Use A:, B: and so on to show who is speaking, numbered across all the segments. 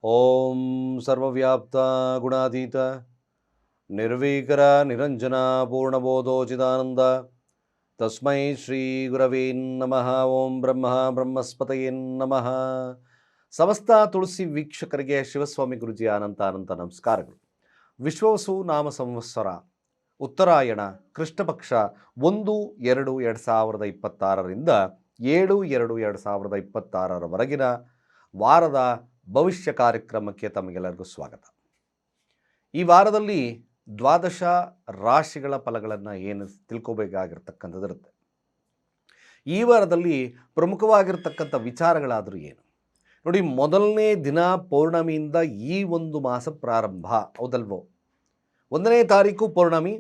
A: ಓಂ ಸರ್ವವ್ಯಾಪ್ತ ಗುಣಾತೀತ ನಿರ್ವೀಕರ ನಿರಂಜನ ಪೂರ್ಣಬೋಧೋಚಿದಾನಂದ ತಸ್ಮೈ ಶ್ರೀ ಗುರವೇ ನಮಃ. ಓಂ ಬ್ರಹ್ಮಸ್ಪತಯೇ ನಮಃ. ಸಮಸ್ತ ತುಳಸಿ ವೀಕ್ಷಕರಿಗೆ ಶಿವಸ್ವಾಮಿ ಗುರುಜಿ ಅನಂತ ನಮಸ್ಕಾರಗಳು. ವಿಶ್ವವಸು ನಾಮ ಸಂವತ್ಸರ ಉತ್ತರಾಯಣ ಕೃಷ್ಣಪಕ್ಷ 1-2-2026ರಿಂದ 7-2-2026 ವಾರದ ಭವಿಷ್ಯ ಕಾರ್ಯಕ್ರಮಕ್ಕೆ ತಮಗೆಲ್ಲರಿಗೂ ಸ್ವಾಗತ. ಈ ವಾರದಲ್ಲಿ ದ್ವಾದಶ ರಾಶಿಗಳ ಫಲಗಳನ್ನು ಏನು ತಿಳ್ಕೋಬೇಕಾಗಿರ್ತಕ್ಕಂಥದ್ದಿರುತ್ತೆ. ಈ ವಾರದಲ್ಲಿ ಪ್ರಮುಖವಾಗಿರ್ತಕ್ಕಂಥ ವಿಚಾರಗಳಾದರೂ ಏನು ನೋಡಿ. ಮೊದಲನೇ ದಿನ ಪೌರ್ಣಮಿಯಿಂದ ಈ ಒಂದು ಮಾಸ ಪ್ರಾರಂಭ, ಹೌದಲ್ವೋ? 1ನೇ ತಾರೀಕು ಪೌರ್ಣಮಿ,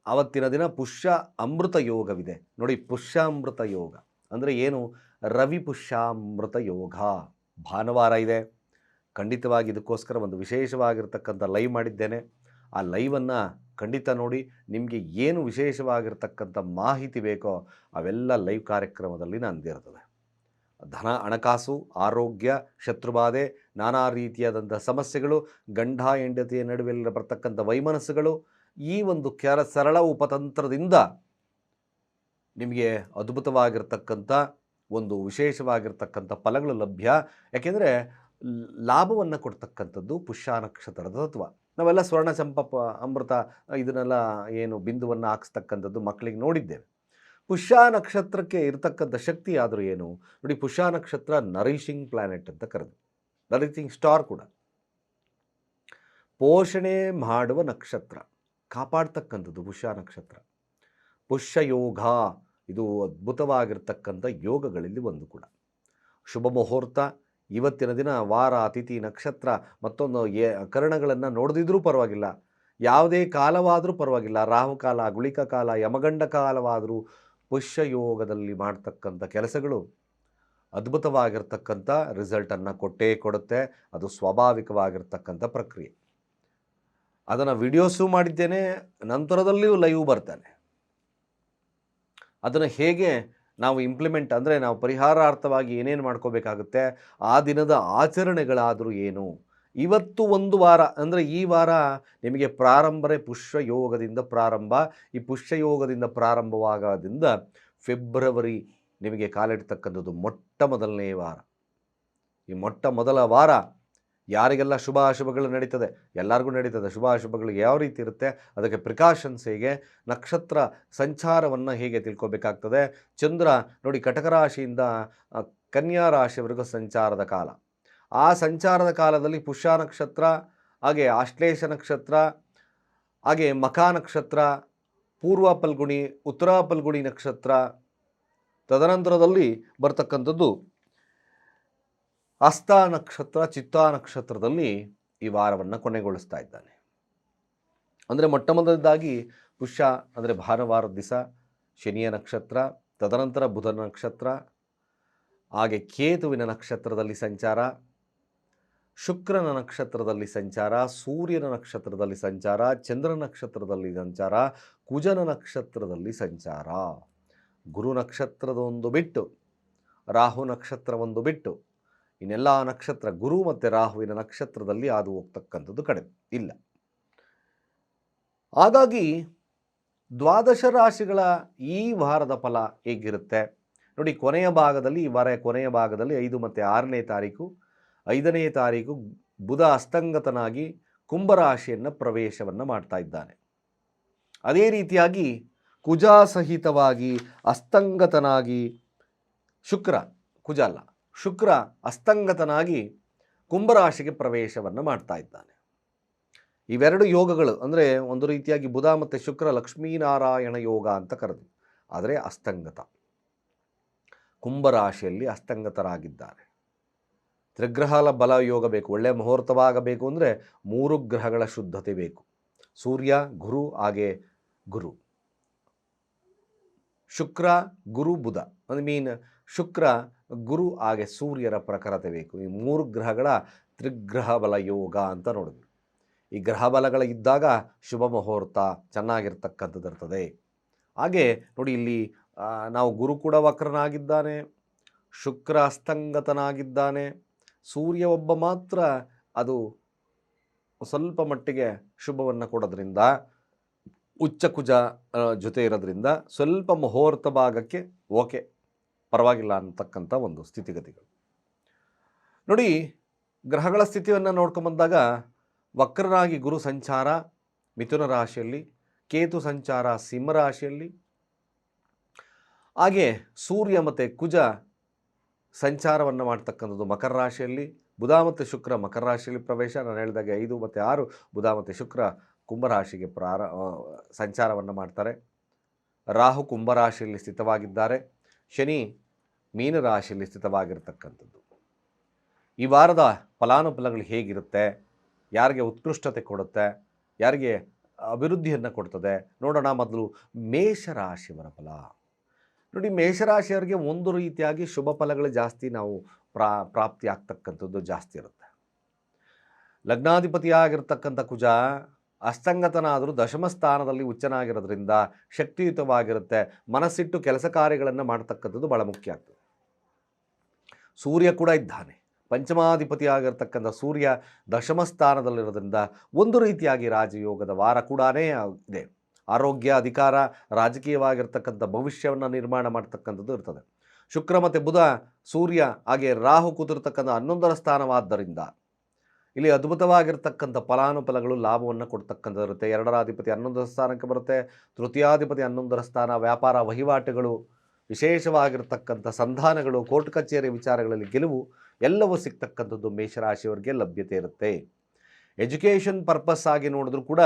A: ಆವತ್ತಿನ ದಿನ ಪುಷ್ಯ ಅಮೃತ ಯೋಗವಿದೆ ನೋಡಿ. ಪುಷ್ಯ ಅಮೃತ ಯೋಗ ಅಂದರೆ ಏನು? ರವಿ ಪುಷ್ಯಾಮೃತ ಯೋಗ. ಭಾನುವಾರ ಇದೆ. ಖಂಡಿತವಾಗಿ ಇದಕ್ಕೋಸ್ಕರ ಒಂದು ವಿಶೇಷವಾಗಿರ್ತಕ್ಕಂಥ ಲೈವ್ ಮಾಡಿದ್ದೇನೆ. ಆ ಲೈವನ್ನು ಖಂಡಿತ ನೋಡಿ. ನಿಮಗೆ ಏನು ವಿಶೇಷವಾಗಿರ್ತಕ್ಕಂಥ ಮಾಹಿತಿ ಬೇಕೋ ಅವೆಲ್ಲ ಲೈವ್ ಕಾರ್ಯಕ್ರಮದಲ್ಲಿ ನಂದಿರ್ತದೆ. ಧನ, ಹಣಕಾಸು, ಆರೋಗ್ಯ, ಶತ್ರುಬಾಧೆ, ನಾನಾ ರೀತಿಯಾದಂಥ ಸಮಸ್ಯೆಗಳು, ಗಂಡ ಹೆಂಡತಿಯ ನಡುವೆ ಬರ್ತಕ್ಕಂಥ ವೈಮನಸ್ಸುಗಳು, ಈ ಒಂದು ಸರಳ ಉಪತಂತ್ರದಿಂದ ನಿಮಗೆ ಅದ್ಭುತವಾಗಿರ್ತಕ್ಕಂಥ ಒಂದು ವಿಶೇಷವಾಗಿರ್ತಕ್ಕಂಥ ಫಲಗಳು ಲಭ್ಯ. ಯಾಕೆಂದರೆ ಲಾಭವನ್ನು ಕೊಡ್ತಕ್ಕಂಥದ್ದು ಪುಷ್ಯ ನಕ್ಷತ್ರದ ತತ್ವ. ನಾವೆಲ್ಲ ಸ್ವರ್ಣ ಚಂಪ ಅಮೃತ ಇದನ್ನೆಲ್ಲ ಏನು ಬಿಂದುವನ್ನು ಹಾಕಿಸ್ತಕ್ಕಂಥದ್ದು ಮಕ್ಕಳಿಗೆ ನೋಡಿದ್ದೇವೆ. ಪುಷ್ಯ ನಕ್ಷತ್ರಕ್ಕೆ ಇರತಕ್ಕಂಥ ಶಕ್ತಿ ಆದರೂ ಏನು ನೋಡಿ. ಪುಷ್ಯ ನಕ್ಷತ್ರ ನರಿಷಿಂಗ್ ಪ್ಲಾನೆಟ್ ಅಂತ ಕರೆದು, ನರಿಷಿಂಗ್ ಸ್ಟಾರ್ ಕೂಡ. ಪೋಷಣೆ ಮಾಡುವ ನಕ್ಷತ್ರ, ಕಾಪಾಡ್ತಕ್ಕಂಥದ್ದು ಪುಷ್ಯ ನಕ್ಷತ್ರ. ಪುಷ್ಯ ಯೋಗ ಇದು ಅದ್ಭುತವಾಗಿರ್ತಕ್ಕಂಥ ಯೋಗಗಳಲ್ಲಿ ಒಂದು ಕೂಡ. ಶುಭ ಮುಹೂರ್ತ ಇವತ್ತಿನ ದಿನ, ವಾರ, ತಿಥಿ, ನಕ್ಷತ್ರ ಮತ್ತೊಂದು ಕರಣಗಳನ್ನು ನೋಡದಿದ್ರೂ ಪರವಾಗಿಲ್ಲ, ಯಾವುದೇ ಕಾಲವಾದರೂ ಪರವಾಗಿಲ್ಲ, ರಾಹುಕಾಲ, ಗುಳಿಕ ಕಾಲ, ಯಮಗಂಡ ಕಾಲವಾದರೂ ಪುಷ್ಯ ಯೋಗದಲ್ಲಿ ಮಾಡ್ತಕ್ಕಂಥ ಕೆಲಸಗಳು ಅದ್ಭುತವಾಗಿರ್ತಕ್ಕಂಥ ರಿಸಲ್ಟನ್ನು ಕೊಟ್ಟೇ ಕೊಡುತ್ತೆ. ಅದು ಸ್ವಾಭಾವಿಕವಾಗಿರ್ತಕ್ಕಂಥ ಪ್ರಕ್ರಿಯೆ. ಅದನ್ನು ವಿಡಿಯೋಸು ಮಾಡಿದ್ದೇನೆ, ನಂತರದಲ್ಲಿಯೂ ಲೈವ್ ಬರ್ತಾನೆ. ಅದನ್ನು ಹೇಗೆ ನಾವು ಇಂಪ್ಲಿಮೆಂಟ್ ಅಂದರೆ ನಾವು ಪರಿಹಾರಾರ್ಥವಾಗಿ ಏನೇನು ಮಾಡ್ಕೋಬೇಕಾಗುತ್ತೆ, ಆ ದಿನದ ಆಚರಣೆಗಳಾದರೂ ಏನು. ಇವತ್ತು ಒಂದು ವಾರ ಅಂದರೆ ಈ ವಾರ ನಿಮಗೆ ಪ್ರಾರಂಭವೇ ಪುಷ್ಯ ಯೋಗದಿಂದ ಪ್ರಾರಂಭ. ಈ ಪುಷ್ಯ ಯೋಗದಿಂದ ಪ್ರಾರಂಭವಾಗೋದ್ರಿಂದ ಫೆಬ್ರವರಿ ನಿಮಗೆ ಕಾಲಿಡ್ತಕ್ಕಂಥದ್ದು ಮೊದಲನೇ ವಾರ. ಈ ಮೊದಲ ವಾರ ಯಾರಿಗೆಲ್ಲ ಶುಭಾಶುಭಗಳು ನಡೀತದೆ, ಎಲ್ಲರಿಗೂ ನಡೀತದೆ. ಶುಭಾಶುಭಗಳು ಯಾವ ರೀತಿ ಇರುತ್ತೆ, ಅದಕ್ಕೆ ಪ್ರಿಕಾಷನ್ಸ್ ಹೇಗೆ, ನಕ್ಷತ್ರ ಸಂಚಾರವನ್ನು ಹೇಗೆ ತಿಳ್ಕೊಬೇಕಾಗ್ತದೆ. ಚಂದ್ರ ನೋಡಿ ಕಟಕ ರಾಶಿಯಿಂದ ಕನ್ಯಾ ರಾಶಿಯವರೆಗೂ ಸಂಚಾರದ ಕಾಲ. ಆ ಸಂಚಾರದ ಕಾಲದಲ್ಲಿ ಪುಷ್ಯ ನಕ್ಷತ್ರ, ಹಾಗೆ ಆಶ್ಲೇಷ ನಕ್ಷತ್ರ, ಹಾಗೆ ಮಖಾ ನಕ್ಷತ್ರ, ಪೂರ್ವ ಫಲ್ಗುಣಿ, ಉತ್ತರ ಫಲ್ಗುಣಿ ನಕ್ಷತ್ರ, ತದನಂತರದಲ್ಲಿ ಬರ್ತಕ್ಕಂಥದ್ದು ಹಸ್ತ ನಕ್ಷತ್ರ, ಚಿತ್ತಾ ನಕ್ಷತ್ರದಲ್ಲಿ ಈ ವಾರವನ್ನು ಕೊನೆಗೊಳಿಸ್ತಾ ಇದ್ದಾನೆ. ಅಂದರೆ ಮೊದಲನೇದಾಗಿ ಪುಷ್ಯ ಅಂದರೆ ಭಾನುವಾರದ ದಿವಸ ಶನಿಯ ನಕ್ಷತ್ರ, ತದನಂತರ ಬುಧನ ನಕ್ಷತ್ರ, ಹಾಗೆ ಕೇತುವಿನ ನಕ್ಷತ್ರದಲ್ಲಿ ಸಂಚಾರ, ಶುಕ್ರನ ನಕ್ಷತ್ರದಲ್ಲಿ ಸಂಚಾರ, ಸೂರ್ಯನ ನಕ್ಷತ್ರದಲ್ಲಿ ಸಂಚಾರ, ಚಂದ್ರನ ನಕ್ಷತ್ರದಲ್ಲಿ ಸಂಚಾರ, ಕುಜನ ನಕ್ಷತ್ರದಲ್ಲಿ ಸಂಚಾರ. ಗುರು ನಕ್ಷತ್ರದೊಂದು ಬಿಟ್ಟು, ರಾಹು ನಕ್ಷತ್ರವೊಂದು ಬಿಟ್ಟು ಇನ್ನೆಲ್ಲ ನಕ್ಷತ್ರ ಗುರು ಮತ್ತು ರಾಹುವಿನ ನಕ್ಷತ್ರದಲ್ಲಿ ಹಾದು ಹೋಗ್ತಕ್ಕಂಥದ್ದು ಕಡಿಮೆ ಇಲ್ಲ. ಹಾಗಾಗಿ ದ್ವಾದಶ ರಾಶಿಗಳ ಈ ವಾರದ ಫಲ ಹೇಗಿರುತ್ತೆ ನೋಡಿ. ಕೊನೆಯ ಭಾಗದಲ್ಲಿ, ಈ ವಾರ ಕೊನೆಯ ಭಾಗದಲ್ಲಿ 5 ಮತ್ತು 6ನೇ ತಾರೀಕು, 5ನೇ ತಾರೀಕು ಬುಧ ಅಸ್ತಂಗತನಾಗಿ ಕುಂಭರಾಶಿಯನ್ನು ಪ್ರವೇಶವನ್ನು ಮಾಡ್ತಾ ಇದ್ದಾನೆ. ಅದೇ ರೀತಿಯಾಗಿ ಕುಜ ಸಹಿತವಾಗಿ ಅಸ್ತಂಗತನಾಗಿ ಶುಕ್ರ ಅಸ್ತಂಗತನಾಗಿ ಕುಂಭರಾಶಿಗೆ ಪ್ರವೇಶವನ್ನು ಮಾಡ್ತಾ ಇದ್ದಾನೆ. ಇವೆರಡು ಯೋಗಗಳು ಅಂದರೆ ಒಂದು ರೀತಿಯಾಗಿ ಬುಧ ಮತ್ತು ಶುಕ್ರ ಲಕ್ಷ್ಮೀನಾರಾಯಣ ಯೋಗ ಅಂತ ಕರೆದು, ಆದರೆ ಅಸ್ತಂಗತ ಕುಂಭರಾಶಿಯಲ್ಲಿ ಅಸ್ತಂಗತರಾಗಿದ್ದಾರೆ. ತ್ರಿಗ್ರಹಗಳ ಬಲ ಯೋಗ ಬೇಕು. ಒಳ್ಳೆಯ ಮುಹೂರ್ತವಾಗಬೇಕು ಅಂದರೆ 3 ಗ್ರಹಗಳ ಶುದ್ಧತೆ ಬೇಕು. ಸೂರ್ಯ, ಗುರು, ಹಾಗೆ ಗುರು, ಶುಕ್ರ, ಗುರು, ಬುಧ ಶುಕ್ರ, ಗುರು, ಹಾಗೆ ಸೂರ್ಯರ ಪ್ರಖರತೆ ಬೇಕು. ಈ 3 ಗ್ರಹಗಳ ತ್ರಿಗ್ರಹ ಬಲ ಯೋಗ ಅಂತ ನೋಡಿದ್ವಿ. ಈ ಗ್ರಹ ಬಲಗಳ ಇದ್ದಾಗ ಶುಭ ಮುಹೂರ್ತ ಚೆನ್ನಾಗಿರ್ತಕ್ಕಂಥದ್ದು ಇರ್ತದೆ. ಹಾಗೆ ನೋಡಿ ಇಲ್ಲಿ ನಾವು ಗುರು ಕೂಡ ವಕ್ರನಾಗಿದ್ದಾನೆ, ಶುಕ್ರ ಅಸ್ತಂಗತನಾಗಿದ್ದಾನೆ, ಸೂರ್ಯ ಒಬ್ಬ ಮಾತ್ರ ಅದು ಸ್ವಲ್ಪ ಮಟ್ಟಿಗೆ ಶುಭವನ್ನು ಕೊಡೋದ್ರಿಂದ ಉಚ್ಚ ಕುಜ ಜೊತೆ ಇರೋದ್ರಿಂದ ಸ್ವಲ್ಪ ಮುಹೂರ್ತ ಭಾಗಕ್ಕೆ ಓಕೆ ಪರವಾಗಿಲ್ಲ ಅಂತಕ್ಕಂಥ ಒಂದು ಸ್ಥಿತಿಗತಿಗಳು. ನೋಡಿ, ಗ್ರಹಗಳ ಸ್ಥಿತಿಯನ್ನು ನೋಡ್ಕೊಂಬಂದಾಗ ವಕ್ರರಾಗಿ ಗುರು ಸಂಚಾರ ಮಿಥುನ ರಾಶಿಯಲ್ಲಿ, ಕೇತು ಸಂಚಾರ ಸಿಂಹ ರಾಶಿಯಲ್ಲಿ, ಹಾಗೆ ಸೂರ್ಯ ಮತ್ತು ಕುಜ ಸಂಚಾರವನ್ನು ಮಾಡ್ತಕ್ಕಂಥದ್ದು ಮಕರ ರಾಶಿಯಲ್ಲಿ, ಬುಧ ಮತ್ತು ಶುಕ್ರ ಮಕರ ರಾಶಿಯಲ್ಲಿ ಪ್ರವೇಶ, ನಾನು ಹೇಳಿದಾಗೆ 5 ಮತ್ತು 6 ಬುಧ ಮತ್ತು ಶುಕ್ರ ಕುಂಭರಾಶಿಗೆ ಸಂಚಾರವನ್ನು ಮಾಡ್ತಾರೆ. ರಾಹು ಕುಂಭರಾಶಿಯಲ್ಲಿ ಸ್ಥಿತವಾಗಿದ್ದಾರೆ, ಶನಿ ಮೀನರಾಶಿಯಲ್ಲಿ ಸ್ಥಿತವಾಗಿರ್ತಕ್ಕಂಥದ್ದು. ಈ ವಾರದ ಫಲಾನುಫಲಗಳು ಹೇಗಿರುತ್ತೆ, ಯಾರಿಗೆ ಉತ್ಕೃಷ್ಟತೆ ಕೊಡುತ್ತೆ, ಯಾರಿಗೆ ಅಭಿವೃದ್ಧಿಯನ್ನು ಕೊಡ್ತದೆ ನೋಡೋಣ. ಮೊದಲು ಮೇಷರಾಶಿಯವರ ಫಲ ನೋಡಿ. ಮೇಷರಾಶಿಯವರಿಗೆ ಒಂದು ರೀತಿಯಾಗಿ ಶುಭ ಫಲಗಳು ಜಾಸ್ತಿ ನಾವು ಪ್ರಾಪ್ತಿ ಆಗ್ತಕ್ಕಂಥದ್ದು ಜಾಸ್ತಿ ಇರುತ್ತೆ. ಲಗ್ನಾಧಿಪತಿಯಾಗಿರ್ತಕ್ಕಂಥ ಕುಜ ಅಸ್ತಂಗತನಾದರೂ ದಶಮ ಸ್ಥಾನದಲ್ಲಿ ಉಚ್ಚನಾಗಿರೋದ್ರಿಂದ ಶಕ್ತಿಯುತವಾಗಿರುತ್ತೆ. ಮನಸ್ಸಿಟ್ಟು ಕೆಲಸ ಕಾರ್ಯಗಳನ್ನು ಮಾಡ್ತಕ್ಕಂಥದ್ದು ಭಾಳ ಮುಖ್ಯ ಆಗ್ತದೆ. ಸೂರ್ಯ ಕೂಡ ಇದ್ದಾನೆ, ಪಂಚಮಾಧಿಪತಿಯಾಗಿರ್ತಕ್ಕಂಥ ಸೂರ್ಯ ದಶಮ ಸ್ಥಾನದಲ್ಲಿರೋದ್ರಿಂದ ಒಂದು ರೀತಿಯಾಗಿ ರಾಜಯೋಗದ ವಾರ ಕೂಡ ಇದೆ. ಆರೋಗ್ಯ, ಅಧಿಕಾರ, ರಾಜಕೀಯವಾಗಿರ್ತಕ್ಕಂಥ ಭವಿಷ್ಯವನ್ನು ನಿರ್ಮಾಣ ಮಾಡ್ತಕ್ಕಂಥದ್ದು ಇರ್ತದೆ. ಶುಕ್ರ ಮತ್ತು ಬುಧ, ಸೂರ್ಯ ಹಾಗೆ ರಾಹು ಕೂತಿರ್ತಕ್ಕಂಥ 11ರ ಸ್ಥಾನವಾದ್ದರಿಂದ ಇಲ್ಲಿ ಅದ್ಭುತವಾಗಿರ್ತಕ್ಕಂಥ ಫಲಾನುಫಲಗಳು ಲಾಭವನ್ನು ಕೊಡ್ತಕ್ಕಂಥದ್ದು ಇರುತ್ತೆ. 2ರ ಅಧಿಪತಿ 11ರ ಸ್ಥಾನಕ್ಕೆ ಬರುತ್ತೆ, ತೃತೀಯಾಧಿಪತಿ 11ರ ಸ್ಥಾನ, ವ್ಯಾಪಾರ ವಹಿವಾಟುಗಳು, ವಿಶೇಷವಾಗಿರ್ತಕ್ಕಂಥ ಸಂಧಾನಗಳು, ಕೋರ್ಟ್ ಕಚೇರಿ ವಿಚಾರಗಳಲ್ಲಿ ಗೆಲುವು ಎಲ್ಲವೂ ಸಿಗ್ತಕ್ಕಂಥದ್ದು ಮೇಷರಾಶಿಯವರಿಗೆ ಲಭ್ಯತೆ ಇರುತ್ತೆ. ಎಜುಕೇಷನ್ ಪರ್ಪಸ್ ಆಗಿ ನೋಡಿದ್ರೂ ಕೂಡ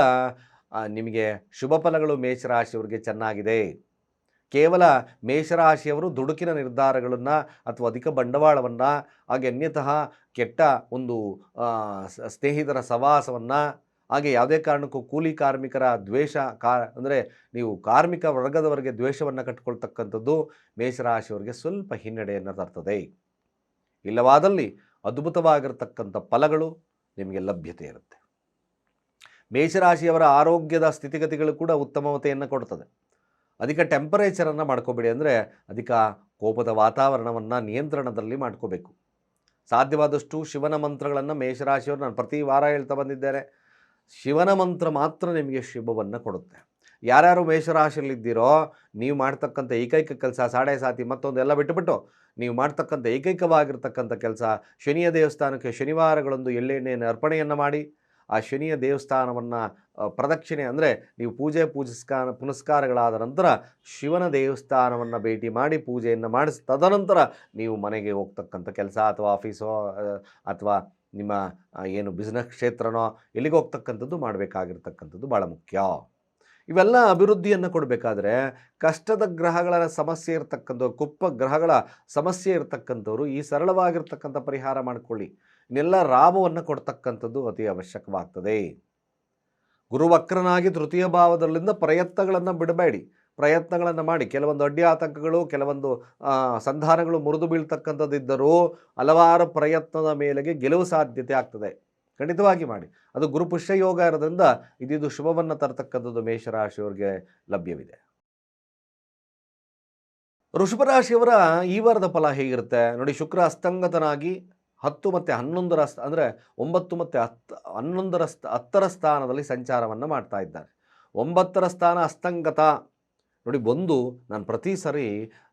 A: ನಿಮಗೆ ಶುಭ ಫಲಗಳು ಮೇಷರಾಶಿಯವರಿಗೆ ಚೆನ್ನಾಗಿದೆ. ಕೇವಲ ಮೇಷರಾಶಿಯವರು ದುಡುಕಿನ ನಿರ್ಧಾರಗಳನ್ನು ಅಥವಾ ಅಧಿಕ ಬಂಡವಾಳವನ್ನು ಹಾಗೆ ಅನ್ಯತಃ ಕೆಟ್ಟ ಒಂದು ಸ್ನೇಹಿತರ ಸವಾಸವನ್ನು ಹಾಗೆ ಯಾವುದೇ ಕಾರಣಕ್ಕೂ ಕೂಲಿ ಕಾರ್ಮಿಕರ ದ್ವೇಷ ಅಂದರೆ ನೀವು ಕಾರ್ಮಿಕ ವರ್ಗದವರಿಗೆ ದ್ವೇಷವನ್ನು ಕಟ್ಕೊಳ್ತಕ್ಕಂಥದ್ದು ಮೇಷರಾಶಿಯವರಿಗೆ ಸ್ವಲ್ಪ ಹಿನ್ನಡೆಯನ್ನು ತರ್ತದೆ. ಇಲ್ಲವಾದಲ್ಲಿ ಅದ್ಭುತವಾಗಿರ್ತಕ್ಕಂಥ ಫಲಗಳು ನಿಮಗೆ ಲಭ್ಯತೆ ಇರುತ್ತೆ. ಮೇಷರಾಶಿಯವರ ಆರೋಗ್ಯದ ಸ್ಥಿತಿಗತಿಗಳು ಕೂಡ ಉತ್ತಮತೆಯನ್ನು ಕೊಡ್ತದೆ. ಅಧಿಕ ಟೆಂಪರೇಚರನ್ನು ಮಾಡ್ಕೋಬೇಡಿ, ಅಂದರೆ ಅಧಿಕ ಕೋಪದ ವಾತಾವರಣವನ್ನು ನಿಯಂತ್ರಣದಲ್ಲಿ ಮಾಡ್ಕೋಬೇಕು. ಸಾಧ್ಯವಾದಷ್ಟು ಶಿವನ ಮಂತ್ರಗಳನ್ನು ಮೇಷರಾಶಿಯವರು ನಾನು ಪ್ರತಿ ವಾರ ಹೇಳ್ತಾ ಬಂದಿದ್ದೇನೆ. ಶಿವನ ಮಂತ್ರ ಮಾತ್ರ ನಿಮಗೆ ಶುಭವನ್ನು ಕೊಡುತ್ತೆ. ಯಾರ್ಯಾರು ಮೇಷರಾಶಿಯಲ್ಲಿದ್ದೀರೋ ನೀವು ಮಾಡ್ತಕ್ಕಂಥ ಏಕೈಕ ಕೆಲಸ ಸಾಡೆ ಸಾತಿ ಮತ್ತೊಂದು ಎಲ್ಲ ಬಿಟ್ಟುಬಿಟ್ಟು ನೀವು ಮಾಡ್ತಕ್ಕಂಥ ಏಕೈಕವಾಗಿರ್ತಕ್ಕಂಥ ಕೆಲಸ ಶನಿಯ ದೇವಸ್ಥಾನಕ್ಕೆ ಶನಿವಾರಗಳೊಂದು ಎಳ್ಳೆಣ್ಣೆಯನ್ನು ಅರ್ಪಣೆಯನ್ನು ಮಾಡಿ ಆ ಶನಿಯ ದೇವಸ್ಥಾನವನ್ನು ಪ್ರದಕ್ಷಿಣೆ ಅಂದರೆ ನೀವು ಪುನಸ್ಕಾರಗಳಾದ ನಂತರ ಶಿವನ ದೇವಸ್ಥಾನವನ್ನು ಭೇಟಿ ಮಾಡಿ ಪೂಜೆಯನ್ನು ಮಾಡಿಸಿ ತದನಂತರ ನೀವು ಮನೆಗೆ ಹೋಗ್ತಕ್ಕಂಥ ಕೆಲಸ ಅಥವಾ ಆಫೀಸೋ ಅಥವಾ ನಿಮ್ಮ ಏನು ಬಿಸ್ನೆಸ್ ಕ್ಷೇತ್ರನೋ ಎಲ್ಲಿಗೆ ಹೋಗ್ತಕ್ಕಂಥದ್ದು ಮಾಡಬೇಕಾಗಿರ್ತಕ್ಕಂಥದ್ದು ಭಾಳ ಮುಖ್ಯ. ಇವೆಲ್ಲ ಅಭಿವೃದ್ಧಿಯನ್ನು ಕೊಡಬೇಕಾದ್ರೆ ಕಷ್ಟದ ಗ್ರಹಗಳ ಸಮಸ್ಯೆ ಇರತಕ್ಕಂಥವ್ರು, ಕುಪ್ಪ ಗ್ರಹಗಳ ಸಮಸ್ಯೆ ಇರತಕ್ಕಂಥವ್ರು ಈ ಸರಳವಾಗಿರ್ತಕ್ಕಂಥ ಪರಿಹಾರ ಮಾಡಿಕೊಳ್ಳಿ. ಇನ್ನೆಲ್ಲ ಲಾಭವನ್ನು ಕೊಡ್ತಕ್ಕಂಥದ್ದು ಅತಿ ಅವಶ್ಯಕವಾಗ್ತದೆ. ಗುರುವಕ್ರನಾಗಿ ತೃತೀಯ ಭಾವದಲ್ಲಿಂದ ಪ್ರಯತ್ನಗಳನ್ನು ಬಿಡಬೇಡಿ, ಪ್ರಯತ್ನಗಳನ್ನು ಮಾಡಿ. ಕೆಲವೊಂದು ಅಡ್ಡಿ ಆತಂಕಗಳು, ಕೆಲವೊಂದು ಸಂಧಾನಗಳು ಮುರಿದು ಬೀಳ್ತಕ್ಕಂಥದ್ದಿದ್ದರೂ ಹಲವಾರು ಪ್ರಯತ್ನದ ಮೇಲೆಗೆ ಗೆಲುವು ಸಾಧ್ಯತೆ ಆಗ್ತದೆ. ಖಂಡಿತವಾಗಿ ಮಾಡಿ. ಅದು ಗುರುಪುಷ್ಯ ಯೋಗ ಇರೋದ್ರಿಂದ ಇದು ಶುಭವನ್ನು ತರತಕ್ಕಂಥದ್ದು ಮೇಷರಾಶಿಯವರಿಗೆ ಲಭ್ಯವಿದೆ. ವೃಷಭ ರಾಶಿಯವರ ಈ ವಾರದ ಫಲ ಹೇಗಿರುತ್ತೆ ನೋಡಿ. ಶುಕ್ರ ಅಸ್ತಂಗತನಾಗಿ 10 ಮತ್ತು 11ರ ಅಂದರೆ 9 ಮತ್ತು 10ರ ಸ್ಥಾನದಲ್ಲಿ ಸಂಚಾರವನ್ನು ಮಾಡ್ತಾ ಇದ್ದಾರೆ. 9ರ ಸ್ಥಾನ ಅಸ್ತಂಗತ ನೋಡಿ. ನಾನು ಪ್ರತಿ ಸರಿ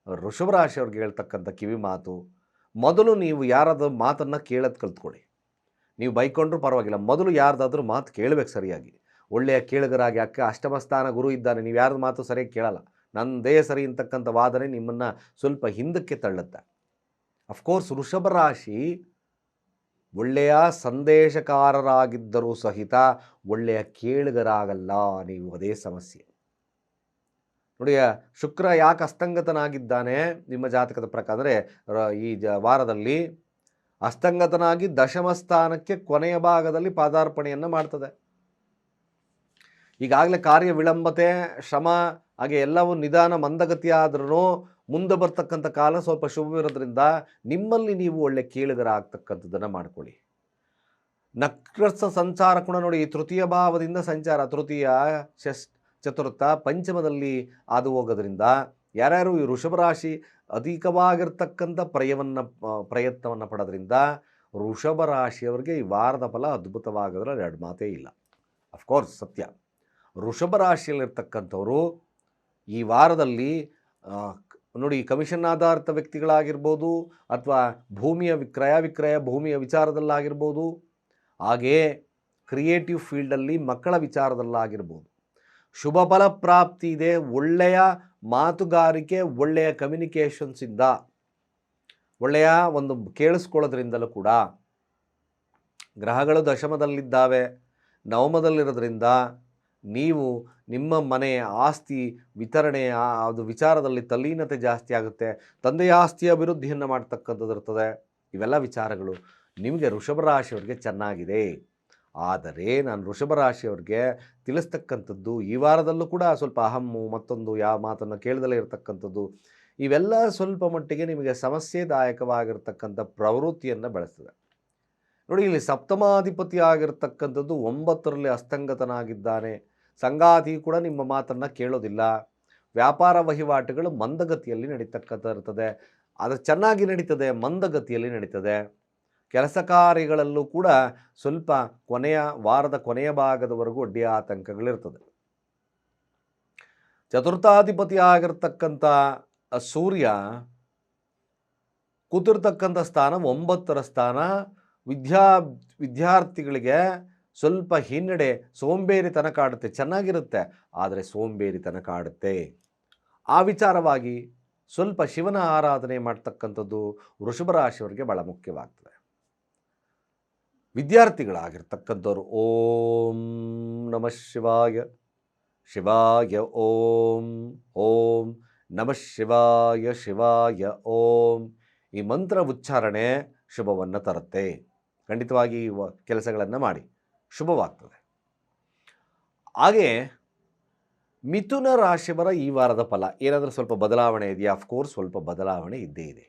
A: ವೃಷಭ ರಾಶಿಯವ್ರಿಗೆ ಹೇಳ್ತಕ್ಕಂಥ ಕಿವಿ ಮಾತು, ಮೊದಲು ನೀವು ಯಾರಾದ್ರೂ ಮಾತನ್ನು ಕೇಳೋದು ಕಲ್ತ್ಕೊಳ್ಳಿ. ನೀವು ಬೈಕೊಂಡ್ರೂ ಪರವಾಗಿಲ್ಲ, ಮೊದಲು ಯಾರ್ದಾದ್ರೂ ಮಾತು ಕೇಳಬೇಕು ಸರಿಯಾಗಿ. ಒಳ್ಳೆಯ ಕೇಳುಗರಾಗಿ. ಅಷ್ಟಮ ಸ್ಥಾನ ಗುರು ಇದ್ದಾನೆ, ನೀವು ಯಾರ್ದು ಮಾತು ಸರಿಯಾಗಿ ಕೇಳಲ್ಲ, ನನ್ನದೇ ಸರಿ ಅಂತಕ್ಕಂಥ ವಾದನೆ ನಿಮ್ಮನ್ನು ಸ್ವಲ್ಪ ಹಿಂದಕ್ಕೆ ತಳ್ಳುತ್ತೆ. ಅಫ್ಕೋರ್ಸ್ ವೃಷಭ ರಾಶಿ ಒಳ್ಳೆಯ ಸಂದೇಶಕಾರರಾಗಿದ್ದರೂ ಸಹಿತ ಒಳ್ಳೆಯ ಕೇಳುಗರಾಗಲ್ಲ ನೀವು, ಅದೇ ಸಮಸ್ಯೆ ನೋಡಿ. ಶುಕ್ರ ಯಾಕೆ ಅಸ್ತಂಗತನಾಗಿದ್ದಾನೆ ನಿಮ್ಮ ಜಾತಕದ ಪ್ರಕಾರ ಅಂದರೆ ಈ ವಾರದಲ್ಲಿ ಅಸ್ತಂಗತನಾಗಿ ದಶಮ ಸ್ಥಾನಕ್ಕೆ ಕೊನೆಯ ಭಾಗದಲ್ಲಿ ಪಾದಾರ್ಪಣೆಯನ್ನು ಮಾಡ್ತದೆ. ಈಗಾಗಲೇ ಕಾರ್ಯ ವಿಳಂಬತೆ, ಶ್ರಮ ಹಾಗೆ ಎಲ್ಲವೂ ನಿಧಾನ ಮಂದಗತಿಯಾದ್ರೂ ಮುಂದೆ ಬರ್ತಕ್ಕಂಥ ಕಾಲ ಸ್ವಲ್ಪ ಶುಭವಿರೋದ್ರಿಂದ ನಿಮ್ಮಲ್ಲಿ ನೀವು ಒಳ್ಳೆ ಕೇಳುಗರ ಆಗ್ತಕ್ಕಂಥದ್ದನ್ನು ಮಾಡ್ಕೊಳ್ಳಿ. ನಕ್ಷತ್ರ ಸಂಚಾರ ಕೂಡ ನೋಡಿ, ತೃತೀಯ ಭಾವದಿಂದ ಸಂಚಾರ, ತೃತೀಯ ಚತುರ್ಥ ಪಂಚಮದಲ್ಲಿ ಹಾದು ಹೋಗೋದ್ರಿಂದ ಯಾರ್ಯಾರು ಈ ವೃಷಭ ರಾಶಿ ಅಧಿಕವಾಗಿರ್ತಕ್ಕಂಥ ಪ್ರಯತ್ನವನ್ನು ಪಡೋದ್ರಿಂದ ವೃಷಭ ರಾಶಿಯವರಿಗೆ ಈ ವಾರದ ಫಲ ಅದ್ಭುತವಾಗೋದ್ರಲ್ಲಿ ಎರಡು ಮಾತೇ ಇಲ್ಲ. ಅಫ್ಕೋರ್ಸ್ ಸತ್ಯ. ವೃಷಭ ರಾಶಿಯಲ್ಲಿರ್ತಕ್ಕಂಥವರು ಈ ವಾರದಲ್ಲಿ ನೋಡಿ, ಕಮಿಷನ್ ಆಧಾರಿತ ವ್ಯಕ್ತಿಗಳಾಗಿರ್ಬೋದು, ಅಥವಾ ಭೂಮಿಯ ವಿಕ್ರಯ ಭೂಮಿಯ ವಿಚಾರದಲ್ಲಾಗಿರ್ಬೋದು, ಹಾಗೆಯೇ ಕ್ರಿಯೇಟಿವ್ ಫೀಲ್ಡಲ್ಲಿ ಮಕ್ಕಳ ವಿಚಾರದಲ್ಲಾಗಿರ್ಬೋದು, ಶುಭ ಫಲ ಪ್ರಾಪ್ತಿ ಇದೆ. ಒಳ್ಳೆಯ ಮಾತುಗಾರಿಕೆ, ಒಳ್ಳೆಯ ಕಮ್ಯುನಿಕೇಷನ್ಸಿಂದ, ಒಳ್ಳೆಯ ಒಂದು ಕೇಳಿಸ್ಕೊಳ್ಳೋದ್ರಿಂದಲೂ ಕೂಡ ಗ್ರಹಗಳು ದಶಮದಲ್ಲಿದ್ದಾವೆ, ನವಮದಲ್ಲಿರೋದ್ರಿಂದ ನೀವು ನಿಮ್ಮ ಮನೆ ಆಸ್ತಿ ವಿತರಣೆ ಅದು ವಿಚಾರದಲ್ಲಿ ತಲ್ಲೀನತೆ ಜಾಸ್ತಿ ಆಗುತ್ತೆ. ತಂದೆಯ ಆಸ್ತಿಯ ಅಭಿವೃದ್ಧಿಯನ್ನು ಮಾಡ್ತಕ್ಕಂಥದ್ದು ಇರ್ತದೆ. ಇವೆಲ್ಲ ವಿಚಾರಗಳು ನಿಮಗೆ ವೃಷಭ ರಾಶಿಯವರಿಗೆ ಚೆನ್ನಾಗಿದೆ. ಆದರೆ ನಾನು ವೃಷಭ ರಾಶಿಯವರಿಗೆ ತಿಳಿಸ್ತಕ್ಕಂಥದ್ದು, ಈ ವಾರದಲ್ಲೂ ಕೂಡ ಸ್ವಲ್ಪ ಅಹಮ್ಮು, ಮತ್ತೊಂದು ಯಾವ ಮಾತನ್ನು ಕೇಳದಲ್ಲೇ ಇರತಕ್ಕಂಥದ್ದು, ಇವೆಲ್ಲ ಸ್ವಲ್ಪ ಮಟ್ಟಿಗೆ ನಿಮಗೆ ಸಮಸ್ಯೆದಾಯಕವಾಗಿರ್ತಕ್ಕಂಥ ಪ್ರವೃತ್ತಿಯನ್ನು ಬೆಳೆಸ್ತದೆ. ನೋಡಿ, ಇಲ್ಲಿ ಸಪ್ತಮಾಧಿಪತಿ ಆಗಿರ್ತಕ್ಕಂಥದ್ದು 9ರಲ್ಲಿ ಅಸ್ತಂಗತನಾಗಿದ್ದಾನೆ. ಸಂಗಾತಿ ಕೂಡ ನಿಮ್ಮ ಮಾತನ್ನು ಕೇಳೋದಿಲ್ಲ. ವ್ಯಾಪಾರ ವಹಿವಾಟುಗಳು ಮಂದಗತಿಯಲ್ಲಿ ನಡೀತಕ್ಕಂಥ ಇರ್ತದೆ. ಅದು ಚೆನ್ನಾಗಿ ನಡೀತದೆ, ಮಂದಗತಿಯಲ್ಲಿ ನಡೀತದೆ. ಕೆಲಸ ಕಾರ್ಯಗಳಲ್ಲೂ ಕೂಡ ಸ್ವಲ್ಪ ವಾರದ ಕೊನೆಯ ಭಾಗದವರೆಗೂ ಅಡ್ಡಿ ಆತಂಕಗಳಿರ್ತದೆ. ಚತುರ್ಥಾಧಿಪತಿ ಆಗಿರ್ತಕ್ಕಂಥ ಸೂರ್ಯ ಕೂತಿರ್ತಕ್ಕಂಥ ಸ್ಥಾನ 9ರ ಸ್ಥಾನ. ವಿದ್ಯಾರ್ಥಿಗಳಿಗೆ ಸ್ವಲ್ಪ ಹಿನ್ನಡೆ, ಸೋಂಬೇರಿತನ ಕಾಡುತ್ತೆ. ಚೆನ್ನಾಗಿರುತ್ತೆ, ಆದರೆ ಸೋಂಬೇರಿತನ ಕಾಡುತ್ತೆ. ಆ ವಿಚಾರವಾಗಿ ಸ್ವಲ್ಪ ಶಿವನ ಆರಾಧನೆ ಮಾಡ್ತಕ್ಕಂಥದ್ದು ವೃಷಭ ರಾಶಿಯವರಿಗೆ ಬಹಳ ಮುಖ್ಯವಾಗ್ತದೆ. ವಿದ್ಯಾರ್ಥಿಗಳಾಗಿರ್ತಕ್ಕಂಥವ್ರು ಓಂ ನಮಃ ಶಿವಾಯ, ಶಿವಾಯ ಓಂ, ಓಂ ನಮಃ ಶಿವಾಯ, ಶಿವಾಯ ಓಂ, ಈ ಮಂತ್ರ ಉಚ್ಚಾರಣೆ ಶುಭವನ್ನು ತರುತ್ತೆ. ಖಂಡಿತವಾಗಿ ಕೆಲಸಗಳನ್ನು ಮಾಡಿ, ಶುಭವಾಗ್ತದೆ. ಹಾಗೆ ಮಿಥುನ ರಾಶಿಯವರ ಈ ವಾರದ ಫಲ ಏನಾದರೂ ಸ್ವಲ್ಪ ಬದಲಾವಣೆ ಇದೆಯಾ? ಅಫ್ಕೋರ್ಸ್ ಸ್ವಲ್ಪ ಬದಲಾವಣೆ ಇದ್ದೇ ಇದೆ.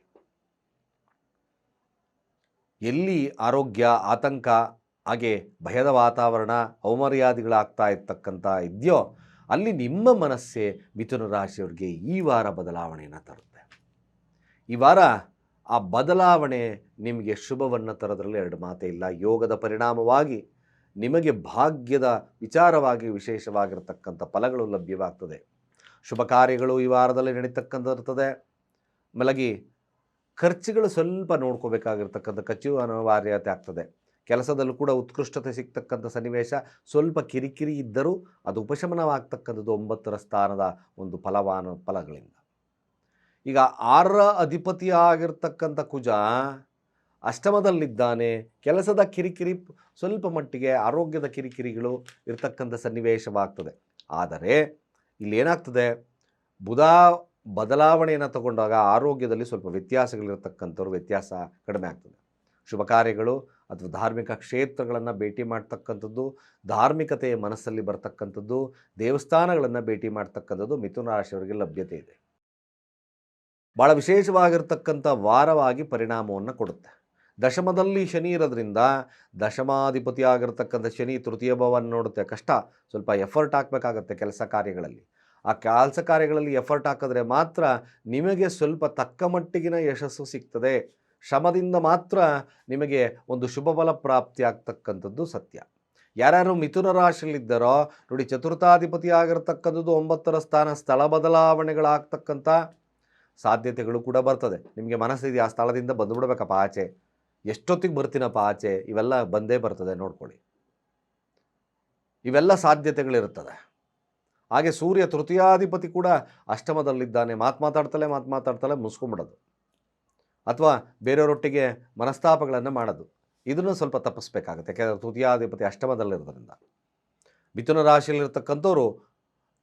A: ಎಲ್ಲಿ ಆರೋಗ್ಯ, ಆತಂಕ, ಹಾಗೆ ಭಯದ ವಾತಾವರಣ, ಅವಮರ್ಯಾದೆಗಳಾಗ್ತಾ ಇರ್ತಕ್ಕಂಥ ಇದೆಯೋ ಅಲ್ಲಿ ನಿಮ್ಮ ಮನಸ್ಸೇ ಮಿಥುನ ರಾಶಿಯವರಿಗೆ ಈ ವಾರ ಬದಲಾವಣೆಯನ್ನು ತರುತ್ತೆ. ಈ ವಾರ ಆ ಬದಲಾವಣೆ ನಿಮಗೆ ಶುಭವನ್ನು ತರೋದ್ರಲ್ಲಿ ಎರಡು ಮಾತೇ ಇಲ್ಲ. ಯೋಗದ ಪರಿಣಾಮವಾಗಿ ನಿಮಗೆ ಭಾಗ್ಯದ ವಿಚಾರವಾಗಿ ವಿಶೇಷವಾಗಿರ್ತಕ್ಕಂಥ ಫಲಗಳು ಲಭ್ಯವಾಗ್ತದೆ. ಶುಭ ಕಾರ್ಯಗಳು ಈ ವಾರದಲ್ಲಿ ನಡೀತಕ್ಕಂಥಿರ್ತದೆ. ಮಲಗಿ ಖರ್ಚುಗಳು ಸ್ವಲ್ಪ ನೋಡ್ಕೋಬೇಕಾಗಿರ್ತಕ್ಕಂಥ ಖರ್ಚು ಅನಿವಾರ್ಯತೆ ಆಗ್ತದೆ. ಕೆಲಸದಲ್ಲೂ ಕೂಡ ಉತ್ಕೃಷ್ಟತೆ ಸಿಗ್ತಕ್ಕಂಥ ಸನ್ನಿವೇಶ, ಸ್ವಲ್ಪ ಕಿರಿಕಿರಿ ಇದ್ದರೂ ಅದು ಉಪಶಮನವಾಗ್ತಕ್ಕಂಥದ್ದು 9ರ ಸ್ಥಾನದ ಒಂದು ಫಲಗಳಿಂದ. ಈಗ 6ರ ಅಧಿಪತಿ ಆಗಿರ್ತಕ್ಕಂಥ ಕುಜ ಅಷ್ಟಮದಲ್ಲಿದ್ದಾನೆ. ಕೆಲಸದ ಕಿರಿಕಿರಿ, ಸ್ವಲ್ಪ ಮಟ್ಟಿಗೆ ಆರೋಗ್ಯದ ಕಿರಿಕಿರಿಗಳು ಇರ್ತಕ್ಕಂಥ ಸನ್ನಿವೇಶವಾಗ್ತದೆ. ಆದರೆ ಇಲ್ಲೇನಾಗ್ತದೆ, ಬುಧ ಬದಲಾವಣೆಯನ್ನು ತಗೊಂಡಾಗ ಆರೋಗ್ಯದಲ್ಲಿ ಸ್ವಲ್ಪ ವ್ಯತ್ಯಾಸಗಳಿರ್ತಕ್ಕಂಥವ್ರು ವ್ಯತ್ಯಾಸ ಕಡಿಮೆ ಆಗ್ತದೆ. ಶುಭ ಕಾರ್ಯಗಳು ಅಥವಾ ಧಾರ್ಮಿಕ ಕ್ಷೇತ್ರಗಳನ್ನು ಭೇಟಿ ಮಾಡ್ತಕ್ಕಂಥದ್ದು, ಧಾರ್ಮಿಕತೆಯ ಮನಸ್ಸಲ್ಲಿ ಬರ್ತಕ್ಕಂಥದ್ದು, ದೇವಸ್ಥಾನಗಳನ್ನು ಭೇಟಿ ಮಾಡ್ತಕ್ಕಂಥದ್ದು ಮಿಥುನ ರಾಶಿಯವರಿಗೆ ಲಭ್ಯತೆ ಇದೆ. ಭಾಳ ವಿಶೇಷವಾಗಿರ್ತಕ್ಕಂಥ ವಾರವಾಗಿ ಪರಿಣಾಮವನ್ನು ಕೊಡುತ್ತೆ. ದಶಮದಲ್ಲಿ ಶನಿ ಇರೋದ್ರಿಂದ ದಶಮಾಧಿಪತಿ ಆಗಿರ್ತಕ್ಕಂಥ ಶನಿ ತೃತೀಯ ಭಾವವನ್ನು ನೋಡುತ್ತೆ. ಕಷ್ಟ, ಸ್ವಲ್ಪ ಎಫರ್ಟ್ ಹಾಕಬೇಕಾಗತ್ತೆ ಕೆಲಸ ಕಾರ್ಯಗಳಲ್ಲಿ. ಆ ಕೆಲಸ ಕಾರ್ಯಗಳಲ್ಲಿ ಎಫರ್ಟ್ ಹಾಕಿದ್ರೆ ಮಾತ್ರ ನಿಮಗೆ ಸ್ವಲ್ಪ ತಕ್ಕ ಮಟ್ಟಿಗಿನ ಯಶಸ್ಸು ಸಿಗ್ತದೆ. ಶ್ರಮದಿಂದ ಮಾತ್ರ ನಿಮಗೆ ಒಂದು ಶುಭ ಫಲ ಪ್ರಾಪ್ತಿ ಆಗ್ತಕ್ಕಂಥದ್ದು ಸತ್ಯ. ಯಾರ್ಯಾರು ಮಿಥುನ ರಾಶಿಯಲ್ಲಿದ್ದಾರೋ ನೋಡಿ, ಚತುರ್ಥಾಧಿಪತಿ ಆಗಿರ್ತಕ್ಕಂಥದ್ದು 9ರ ಸ್ಥಾನ. ಸ್ಥಳ ಬದಲಾವಣೆಗಳಾಗ್ತಕ್ಕಂಥ ಸಾಧ್ಯತೆಗಳು ಕೂಡ ಬರ್ತದೆ. ನಿಮಗೆ ಮನಸ್ಸಿದೆ ಆ ಸ್ಥಳದಿಂದ ಬಂದುಬಿಡ್ಬೇಕಪ್ಪ ಆಚೆ, ಎಷ್ಟೊತ್ತಿಗೆ ಬರ್ತೀನಪ್ಪ ಆಚೆ, ಇವೆಲ್ಲ ಬಂದೇ ಬರ್ತದೆ, ನೋಡ್ಕೊಳ್ಳಿ. ಇವೆಲ್ಲ ಸಾಧ್ಯತೆಗಳಿರ್ತದೆ. ಹಾಗೆ ಸೂರ್ಯ ತೃತೀಯಾಧಿಪತಿ ಕೂಡ ಅಷ್ಟಮದಲ್ಲಿದ್ದಾನೆ. ಮಾತಾಡ್ತಲೇ ಮುಗಿಸ್ಕೊಂಬಿಡೋದು, ಅಥವಾ ಬೇರೆಯವರೊಟ್ಟಿಗೆ ಮನಸ್ತಾಪಗಳನ್ನು ಮಾಡೋದು, ಇದನ್ನು ಸ್ವಲ್ಪ ತಪ್ಪಿಸ್ಬೇಕಾಗುತ್ತೆ. ಯಾಕೆಂದರೆ ತೃತೀಯಾಧಿಪತಿ ಅಷ್ಟಮದಲ್ಲಿರೋದ್ರಿಂದ ಮಿಥುನ ರಾಶಿಯಲ್ಲಿರ್ತಕ್ಕಂಥವ್ರು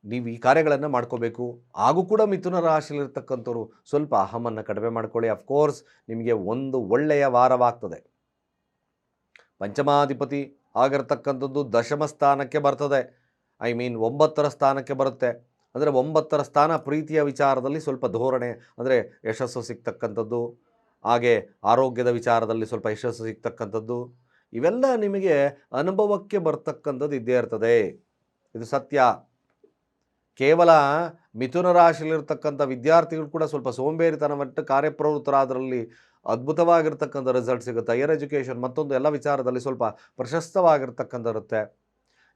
A: ನೀವು ಈ ಕಾರ್ಯಗಳನ್ನು ಮಾಡ್ಕೋಬೇಕು. ಹಾಗೂ ಕೂಡ ಮಿಥುನ ರಾಶಿಯಲ್ಲಿರ್ತಕ್ಕಂಥವ್ರು ಸ್ವಲ್ಪ ಅಹಮನ್ನು ಕಡಿಮೆ ಮಾಡ್ಕೊಳ್ಳಿ. ಅಫ್ಕೋರ್ಸ್ ನಿಮಗೆ ಒಂದು ಒಳ್ಳೆಯ ವಾರವಾಗ್ತದೆ. ಪಂಚಮಾಧಿಪತಿ ಆಗಿರ್ತಕ್ಕಂಥದ್ದು ದಶಮ ಸ್ಥಾನಕ್ಕೆ ಬರ್ತದೆ. 9ರ ಸ್ಥಾನಕ್ಕೆ ಬರುತ್ತೆ. ಅಂದರೆ 9ರ ಸ್ಥಾನ ಪ್ರೀತಿಯ ವಿಚಾರದಲ್ಲಿ ಸ್ವಲ್ಪ ಧೋರಣೆ, ಅಂದರೆ ಯಶಸ್ಸು ಸಿಗ್ತಕ್ಕಂಥದ್ದು, ಹಾಗೆ ಆರೋಗ್ಯದ ವಿಚಾರದಲ್ಲಿ ಸ್ವಲ್ಪ ಯಶಸ್ಸು ಸಿಗ್ತಕ್ಕಂಥದ್ದು, ಇವೆಲ್ಲ ನಿಮಗೆ ಅನುಭವಕ್ಕೆ ಬರ್ತಕ್ಕಂಥದ್ದು ಇದ್ದೇ ಇರ್ತದೆ. ಇದು ಸತ್ಯ. ಕೇವಲ ಮಿಥುನ ರಾಶಿಯಲ್ಲಿರ್ತಕ್ಕಂಥ ವಿದ್ಯಾರ್ಥಿಗಳು ಕೂಡ ಸ್ವಲ್ಪ ಸೋಂಬೇರಿತನವನ್ನು ಕಾರ್ಯಪ್ರವೃತ್ತರಾದರಲ್ಲಿ ಅದ್ಭುತವಾಗಿರ್ತಕ್ಕಂಥ ರಿಸಲ್ಟ್ ಸಿಗುತ್ತೆ. ಹೈಯರ್ ಎಜುಕೇಷನ್ ಮತ್ತೊಂದು ಎಲ್ಲ ವಿಚಾರದಲ್ಲಿ ಸ್ವಲ್ಪ ಪ್ರಶಸ್ತವಾಗಿರ್ತಕ್ಕಂಥರುತ್ತೆ.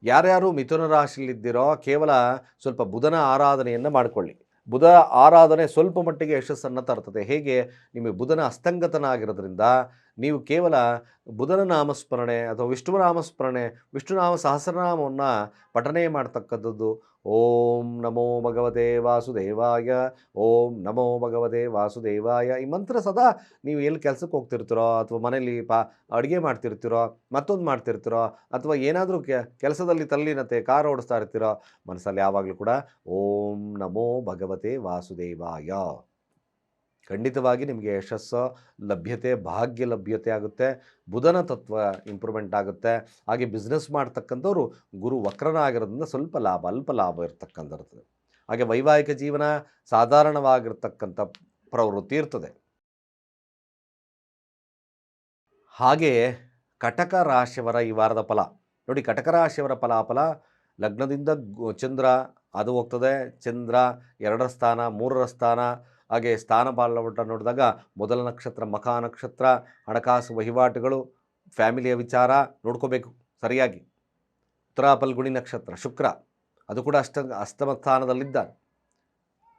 A: ಯಾರ್ಯಾರು ಮಿಥುನ ರಾಶಿಯಲ್ಲಿದ್ದೀರೋ ಕೇವಲ ಸ್ವಲ್ಪ ಬುಧನ ಆರಾಧನೆಯನ್ನು ಮಾಡಿಕೊಳ್ಳಿ. ಬುಧ ಆರಾಧನೆ ಸ್ವಲ್ಪ ಮಟ್ಟಿಗೆ ಯಶಸ್ಸನ್ನು ತರ್ತದೆ. ಹೇಗೆ? ನಿಮಗೆ ಬುಧನ ಅಸ್ತಂಗತನ ಆಗಿರೋದ್ರಿಂದ ನೀವು ಕೇವಲ ಬುಧನ ನಾಮಸ್ಮರಣೆ ಅಥವಾ ವಿಷ್ಣು ನಾಮಸ್ಮರಣೆ, ವಿಷ್ಣುನಾಮ ಸಹಸ್ರನಾಮವನ್ನು ಪಠನೆ ಮಾಡ್ತಕ್ಕಂಥದ್ದು. ಓಂ ನಮೋ ಭಗವತೆ ವಾಸುದೇವಾಯ, ಓಂ ನಮೋ ಭಗವತೆ ವಾಸುದೇವಾಯ. ಈ ಮಂತ್ರ ಸದಾ ನೀವು ಎಲ್ಲಿ ಕೆಲಸಕ್ಕೆ ಹೋಗ್ತಿರ್ತೀರೋ ಅಥವಾ ಮನೇಲಿ ಅಡುಗೆ ಮಾಡ್ತಿರ್ತೀರೋ, ಮತ್ತೊಂದು ಮಾಡ್ತಿರ್ತೀರೋ, ಅಥವಾ ಏನಾದರೂ ಕೆಲಸದಲ್ಲಿ ತಲ್ಲೀನತೆ, ಕಾರ್ ಓಡಿಸ್ತಾ ಇರ್ತೀರೋ, ಮನಸ್ಸಲ್ಲಿ ಯಾವಾಗಲೂ ಕೂಡ ಓಂ ನಮೋ ಭಗವತೆ ವಾಸುದೇವಾಯ. ಖಂಡಿತವಾಗಿ ನಿಮಗೆ ಯಶಸ್ಸು ಲಭ್ಯತೆ, ಭಾಗ್ಯ ಲಭ್ಯತೆ ಆಗುತ್ತೆ. ಬುಧನ ತತ್ವ ಇಂಪ್ರೂವ್ಮೆಂಟ್ ಆಗುತ್ತೆ. ಹಾಗೆ ಬಿಸ್ನೆಸ್ ಮಾಡ್ತಕ್ಕಂಥವ್ರು ಗುರು ವಕ್ರನಾಗಿರೋದ್ರಿಂದ ಸ್ವಲ್ಪ ಅಲ್ಪ ಲಾಭ ಇರ್ತಕ್ಕಂಥದ್ದು. ಹಾಗೆ ವೈವಾಹಿಕ ಜೀವನ ಸಾಧಾರಣವಾಗಿರ್ತಕ್ಕಂಥ ಪ್ರವೃತ್ತಿ ಇರ್ತದೆ. ಹಾಗೆಯೇ ಕಟಕ ರಾಶಿಯವರ ಈ ವಾರದ ಫಲ ನೋಡಿ. ಕಟಕ ರಾಶಿಯವರ ಫಲಾಫಲ ಲಗ್ನದಿಂದ ಚಂದ್ರ ಅದು ಹೋಗ್ತದೆ. ಚಂದ್ರ 2ರ ಸ್ಥಾನ, 3ರ ಸ್ಥಾನ. ಹಾಗೆ ಸ್ಥಾನ ಬಾಲವಟ ನೋಡಿದಾಗ ಮೊದಲ ನಕ್ಷತ್ರ ಮಖ ನಕ್ಷತ್ರ. ಹಣಕಾಸು ವಹಿವಾಟುಗಳು, ಫ್ಯಾಮಿಲಿಯ ವಿಚಾರ ನೋಡ್ಕೋಬೇಕು ಸರಿಯಾಗಿ. ಉತ್ತರ ಫಲ್ಗುಣಿ ನಕ್ಷತ್ರ ಶುಕ್ರ ಅದು ಕೂಡ ಅಷ್ಟಮ ಸ್ಥಾನದಲ್ಲಿದ್ದಾನೆ.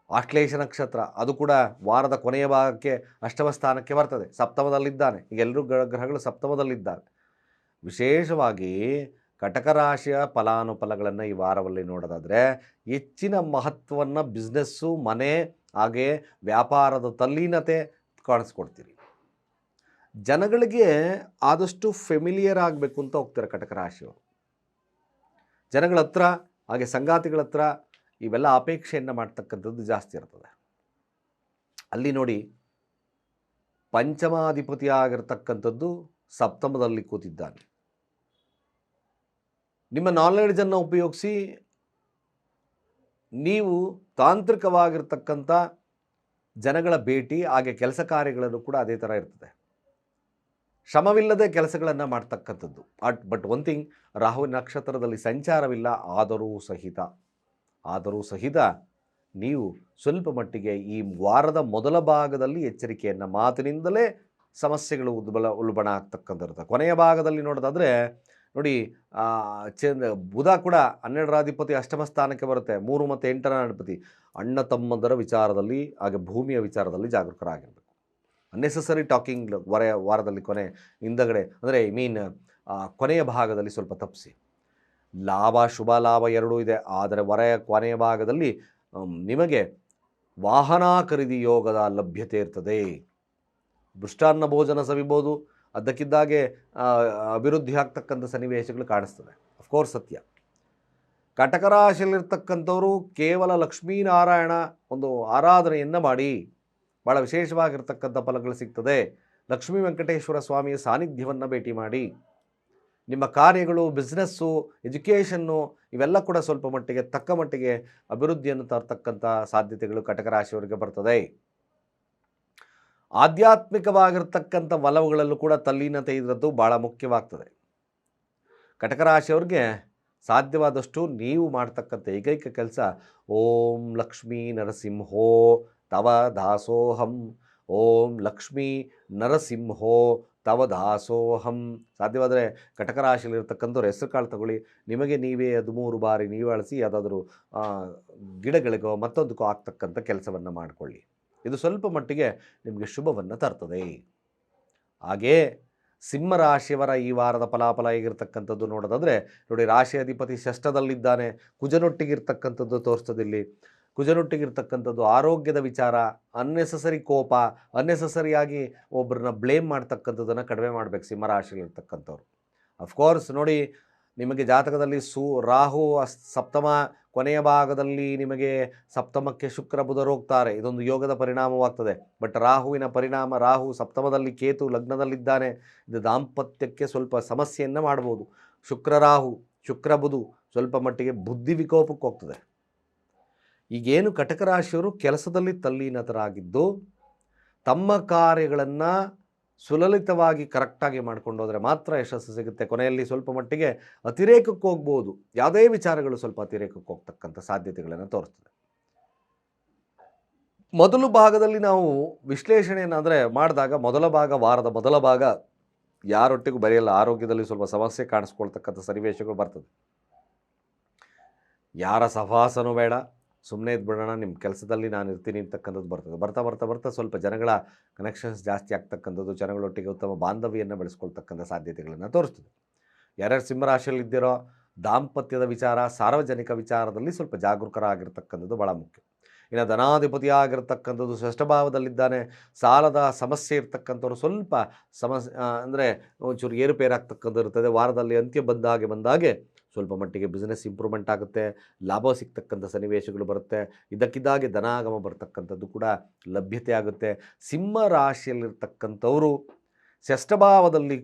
A: ಆಶ್ಲೇಷ ನಕ್ಷತ್ರ ಅದು ಕೂಡ ವಾರದ ಕೊನೆಯ ಭಾಗಕ್ಕೆ ಅಷ್ಟಮ ಸ್ಥಾನಕ್ಕೆ ಬರ್ತದೆ, ಸಪ್ತಮದಲ್ಲಿದ್ದಾನೆ. ಈಗ ಎಲ್ಲರೂ ಗ್ರಹಗಳು ಸಪ್ತಮದಲ್ಲಿದ್ದಾವೆ. ವಿಶೇಷವಾಗಿ ಕಟಕ ರಾಶಿಯ ಫಲಾನುಫಲಗಳನ್ನು ಈ ವಾರದಲ್ಲಿ ನೋಡೋದಾದರೆ ಹೆಚ್ಚಿನ ಮಹತ್ವವನ್ನು ಬಿಸ್ನೆಸ್ಸು, ಮನೆ, ಹಾಗೆ ವ್ಯಾಪಾರದ ತಲ್ಲೀನತೆ ಕಾಣಿಸ್ಕೊಡ್ತೀರಿ. ಜನಗಳಿಗೆ ಆದಷ್ಟು ಫೆಮಿಲಿಯರ್ ಆಗಬೇಕು ಅಂತ ಹೋಗ್ತಾರೆ ಕಟಕ ರಾಶಿಯವರು. ಜನಗಳ ಹತ್ರ ಹಾಗೆ ಸಂಗಾತಿಗಳ ಹತ್ರ ಇವೆಲ್ಲ ಅಪೇಕ್ಷೆಯನ್ನು ಮಾಡ್ತಕ್ಕಂಥದ್ದು ಜಾಸ್ತಿ ಇರ್ತದೆ. ಅಲ್ಲಿ ನೋಡಿ, ಪಂಚಮಾಧಿಪತಿ ಆಗಿರ್ತಕ್ಕಂಥದ್ದು ಸಪ್ತಮದಲ್ಲಿ ಕೂತಿದ್ದಾನೆ. ನಿಮ್ಮ ನಾಲೆಡ್ಜನ್ನು ಉಪಯೋಗಿಸಿ ನೀವು ತಾಂತ್ರಿಕವಾಗಿರ್ತಕ್ಕಂಥ ಜನಗಳ ಭೇಟಿ ಹಾಗೆ ಕೆಲಸ ಕಾರ್ಯಗಳನ್ನು ಕೂಡ ಅದೇ ಥರ ಇರ್ತದೆ. ಶ್ರಮವಿಲ್ಲದೆ ಕೆಲಸಗಳನ್ನು ಮಾಡ್ತಕ್ಕಂಥದ್ದು. ಬಟ್ ಒನ್ ಥಿಂಗ್, ರಾಹು ನಕ್ಷತ್ರದಲ್ಲಿ ಸಂಚಾರವಿಲ್ಲ. ಆದರೂ ಸಹಿತ ನೀವು ಸ್ವಲ್ಪ ಮಟ್ಟಿಗೆ ಈ ವಾರದ ಮೊದಲ ಭಾಗದಲ್ಲಿ ಎಚ್ಚರಿಕೆಯನ್ನು, ಮಾತಿನಿಂದಲೇ ಸಮಸ್ಯೆಗಳು ಉಲ್ಬಣ ಆಗ್ತಕ್ಕಂಥದ್ದು. ಕೊನೆಯ ಭಾಗದಲ್ಲಿ ನೋಡೋದಾದರೆ ನೋಡಿ, ಬುಧ ಕೂಡ 12ರ ಅಧಿಪತಿ ಅಷ್ಟಮ ಸ್ಥಾನಕ್ಕೆ ಬರುತ್ತೆ. 3 ಮತ್ತು 8ರ ಅಧಿಪತಿ. ಅಣ್ಣ ತಮ್ಮಂದರ ವಿಚಾರದಲ್ಲಿ ಹಾಗೆ ಭೂಮಿಯ ವಿಚಾರದಲ್ಲಿ ಜಾಗರೂಕರಾಗಿರಬೇಕು. ಅನ್ನೆಸೆಸರಿ ಟಾಕಿಂಗ್ ವಾರದಲ್ಲಿ ಹಿಂದಗಡೆ ಅಂದರೆ ಕೊನೆಯ ಭಾಗದಲ್ಲಿ ಸ್ವಲ್ಪ ತಪ್ಪಿಸಿ. ಲಾಭ, ಶುಭ ಲಾಭ ಎರಡೂ ಇದೆ. ಆದರೆ ಕೊನೆಯ ಭಾಗದಲ್ಲಿ ನಿಮಗೆ ವಾಹನ ಖರೀದಿ ಯೋಗದ ಲಭ್ಯತೆ ಇರ್ತದೆ. ಮೃಷ್ಟಾನ್ನ ಭೋಜನ ಸವಿಬೋದು. ಅದಕ್ಕಿದ್ದಾಗೆ ಅಭಿವೃದ್ಧಿ ಆಗ್ತಕ್ಕಂಥ ಸನ್ನಿವೇಶಗಳು ಕಾಣಿಸ್ತದೆ. ಅಫ್ಕೋರ್ಸ್ ಸತ್ಯ. ಕಟಕ ರಾಶಿಯಲ್ಲಿರ್ತಕ್ಕಂಥವರು ಕೇವಲ ಲಕ್ಷ್ಮೀನಾರಾಯಣ ಒಂದು ಆರಾಧನೆಯನ್ನು ಮಾಡಿ ಭಾಳ ವಿಶೇಷವಾಗಿರ್ತಕ್ಕಂಥ ಫಲಗಳು ಸಿಗ್ತದೆ. ಲಕ್ಷ್ಮೀ ವೆಂಕಟೇಶ್ವರ ಸ್ವಾಮಿಯ ಸಾನ್ನಿಧ್ಯವನ್ನು ಭೇಟಿ ಮಾಡಿ. ನಿಮ್ಮ ಕಾರ್ಯಗಳು, ಬಿಸ್ನೆಸ್ಸು, ಎಜುಕೇಷನ್ನು ಇವೆಲ್ಲ ಕೂಡ ಸ್ವಲ್ಪ ಮಟ್ಟಿಗೆ ತಕ್ಕ ಮಟ್ಟಿಗೆ ಅಭಿವೃದ್ಧಿಯನ್ನು ತರ್ತಕ್ಕಂಥ ಸಾಧ್ಯತೆಗಳು ಕಟಕ ರಾಶಿಯವರಿಗೆ ಬರ್ತದೆ. ಆಧ್ಯಾತ್ಮಿಕವಾಗಿರ್ತಕ್ಕಂಥ ಒಲವುಗಳಲ್ಲೂ ಕೂಡ ತಲ್ಲೀನತೆ ಇರೋದು ಭಾಳ ಮುಖ್ಯವಾಗ್ತದೆ. ಕಟಕ ರಾಶಿಯವ್ರಿಗೆ ಸಾಧ್ಯವಾದಷ್ಟು ನೀವು ಮಾಡ್ತಕ್ಕಂಥ ಏಕೈಕ ಕೆಲಸ ಓಂ ಲಕ್ಷ್ಮೀ ನರಸಿಂಹೋ ತವ ದಾಸೋಹಂ, ಓಂ ಲಕ್ಷ್ಮೀ ನರಸಿಂಹೋ ತವ ದಾಸೋಹಂ. ಸಾಧ್ಯವಾದರೆ ಕಟಕ ರಾಶಿಯಲ್ಲಿರ್ತಕ್ಕಂಥವ್ರು ಹೆಸರು ಕಾಳು ತಗೊಳ್ಳಿ. ನಿಮಗೆ ನೀವೇ 13 ಬಾರಿ ನೀವು ಅಳಿಸಿ ಯಾವುದಾದ್ರೂ ಗಿಡಗಳಿಗೋ ಮತ್ತೊಂದಕ್ಕೋ ಆಗ್ತಕ್ಕಂಥ ಕೆಲಸವನ್ನು ಮಾಡಿಕೊಳ್ಳಿ. ಇದು ಸ್ವಲ್ಪ ಮಟ್ಟಿಗೆ ನಿಮಗೆ ಶುಭವನ್ನು ತರ್ತದೆ. ಹಾಗೇ ಸಿಂಹರಾಶಿಯವರ ಈ ವಾರದ ಫಲಾಫಲ ಹೇಗಿರ್ತಕ್ಕಂಥದ್ದು ನೋಡೋದಾದರೆ ನೋಡಿ, ರಾಶಿ ಅಧಿಪತಿ ಷಷ್ಠದಲ್ಲಿದ್ದಾನೆ. ಕುಜನೊಟ್ಟಿಗಿರ್ತಕ್ಕಂಥದ್ದು ತೋರಿಸ್ತದೆ. ಇಲ್ಲಿ ಕುಜನೊಟ್ಟಿಗಿರ್ತಕ್ಕಂಥದ್ದು ಆರೋಗ್ಯದ ವಿಚಾರ, ಅನ್ನೆಸೆಸರಿ ಕೋಪ, ಅನ್ನೆಸೆಸರಿಯಾಗಿ ಒಬ್ಬರನ್ನ ಬ್ಲೇಮ್ ಮಾಡ್ತಕ್ಕಂಥದ್ದನ್ನು ಕಡಿಮೆ ಮಾಡಬೇಕು ಸಿಂಹರಾಶಿಯಲ್ಲಿರ್ತಕ್ಕಂಥವ್ರು. ಅಫ್ಕೋರ್ಸ್ ನೋಡಿ, ನಿಮಗೆ ಜಾತಕದಲ್ಲಿ ರಾಹು ಸಪ್ತಮ ಕೊನೆಯ ಭಾಗದಲ್ಲಿ ನಿಮಗೆ ಸಪ್ತಮಕ್ಕೆ ಶುಕ್ರ ಬುಧರು ಹೋಗ್ತಾರೆ. ಇದೊಂದು ಯೋಗದ ಪರಿಣಾಮವಾಗ್ತದೆ. ಬಟ್ ರಾಹುವಿನ ಪರಿಣಾಮ, ರಾಹು ಸಪ್ತಮದಲ್ಲಿ, ಕೇತು ಲಗ್ನದಲ್ಲಿದ್ದಾನೆ. ಇದು ದಾಂಪತ್ಯಕ್ಕೆ ಸ್ವಲ್ಪ ಸಮಸ್ಯೆಯನ್ನು ಮಾಡ್ಬೋದು. ರಾಹು ಶುಕ್ರ ಬುಧ ಸ್ವಲ್ಪ ಮಟ್ಟಿಗೆ ಬುದ್ಧಿ ವಿಕೋಪಕ್ಕೆ ಹೋಗ್ತದೆ. ಈಗೇನು ಕಟಕ ರಾಶಿಯವರು ಕೆಲಸದಲ್ಲಿ ತಲ್ಲೀನತರಾಗಿದ್ದು ತಮ್ಮ ಕಾರ್ಯಗಳನ್ನು ಸುಲಲಿತವಾಗಿ ಕರೆಕ್ಟಾಗಿ ಮಾಡ್ಕೊಂಡು ಹೋದರೆ ಮಾತ್ರ ಯಶಸ್ಸು ಸಿಗುತ್ತೆ. ಕೊನೆಯಲ್ಲಿ ಸ್ವಲ್ಪ ಮಟ್ಟಿಗೆ ಅತಿರೇಕಕ್ಕೆ ಹೋಗ್ಬೋದು. ಯಾವುದೇ ವಿಚಾರಗಳು ಸ್ವಲ್ಪ ಅತಿರೇಕಕ್ಕೆ ಹೋಗ್ತಕ್ಕಂಥ ಸಾಧ್ಯತೆಗಳನ್ನು ತೋರಿಸ್ತದೆ. ಮೊದಲು ಭಾಗದಲ್ಲಿ ನಾವು ವಿಶ್ಲೇಷಣೆಯನ್ನು ಅಂದರೆ ಮಾಡಿದಾಗ ಮೊದಲ ಭಾಗ, ವಾರದ ಮೊದಲ ಭಾಗ ಯಾರೊಟ್ಟಿಗೂ ಬರೆಯಲ್ಲ. ಆರೋಗ್ಯದಲ್ಲಿ ಸ್ವಲ್ಪ ಸಮಸ್ಯೆ ಕಾಣಿಸ್ಕೊಳ್ತಕ್ಕಂಥ ಸನ್ನಿವೇಶಗಳು ಬರ್ತದೆ. ಯಾರ ಸಹವಾಸನೂ ಬೇಡ, ಸುಮ್ಮನೆ ಇದ್ಬಿಡೋಣ, ನಿಮ್ಮ ಕೆಲಸದಲ್ಲಿ ನಾನು ಇರ್ತೀನಿ ಅಂತಕ್ಕಂಥದ್ದು ಬರ್ತದೆ. ಬರ್ತಾ ಬರ್ತಾ ಬರ್ತಾ ಸ್ವಲ್ಪ ಜನಗಳ ಕನೆಕ್ಷನ್ಸ್ ಜಾಸ್ತಿ ಆಗ್ತಕ್ಕಂಥದ್ದು, ಜನಗಳೊಟ್ಟಿಗೆ ಉತ್ತಮ ಬಾಂಧವ್ಯವನ್ನು ಬೆಳೆಸ್ಕೊಳ್ತಕ್ಕಂಥ ಸಾಧ್ಯತೆಗಳನ್ನು ತೋರಿಸ್ತದೆ. ಯಾರ್ಯಾರು ಸಿಂಹರಾಶಿಯಲ್ಲಿದ್ದೀರೋ ದಾಂಪತ್ಯದ ವಿಚಾರ, ಸಾರ್ವಜನಿಕ ವಿಚಾರದಲ್ಲಿ ಸ್ವಲ್ಪ ಜಾಗರೂಕರಾಗಿರ್ತಕ್ಕಂಥದ್ದು ಭಾಳ ಮುಖ್ಯ. ಇನ್ನು ಧನಾಧಿಪತಿಯಾಗಿರ್ತಕ್ಕಂಥದ್ದು ಷಷ್ಠಭಾವದಲ್ಲಿದ್ದಾನೆ. ಸಾಲದ ಸಮಸ್ಯೆ ಇರ್ತಕ್ಕಂಥವ್ರು ಸ್ವಲ್ಪ ಅಂದರೆ ಒಂಚೂರು ಏರುಪೇರಾಗ್ತಕ್ಕಂಥದ್ದು ಇರ್ತದೆ. ವಾರದಲ್ಲಿ ಅಂತ್ಯ ಬಂದಾಗೆ ಸ್ವಲ್ಪ ಮಟ್ಟಿಗೆ ಬಿಸ್ನೆಸ್ ಇಂಪ್ರೂವ್ಮೆಂಟ್ ಆಗುತ್ತೆ, ಲಾಭ ಸಿಗ್ತಕ್ಕಂಥ ಸನ್ನಿವೇಶಗಳು ಬರುತ್ತೆ. ಇದ್ದಕ್ಕಿದ್ದಾಗೆ ಧನಾಗಮ ಬರ್ತಕ್ಕಂಥದ್ದು ಕೂಡ ಲಭ್ಯತೆ ಆಗುತ್ತೆ. ಸಿಂಹ ರಾಶಿಯಲ್ಲಿರ್ತಕ್ಕಂಥವರು ಷಷ್ಠಭಾವದಲ್ಲಿ